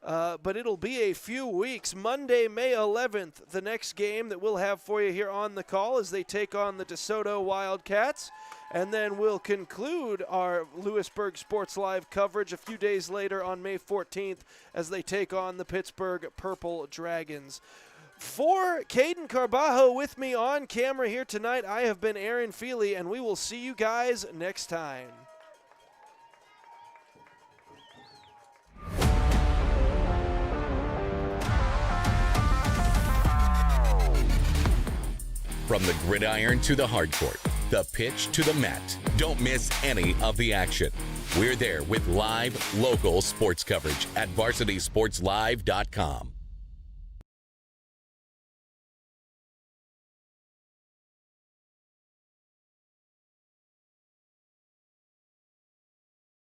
But it'll be a few weeks. Monday, May 11th, the next game that we'll have for you here on the call as they take on the DeSoto Wildcats. And then we'll conclude our Louisburg Sports Live coverage a few days later on May 14th as they take on the Pittsburgh Purple Dragons. For Caden Carbajo with me on camera here tonight, I have been Aaron Feely, and we will see you guys next time. From the gridiron to the hard court, the pitch to the mat, don't miss any of the action. We're there with live, local sports coverage at varsitysportslive.com.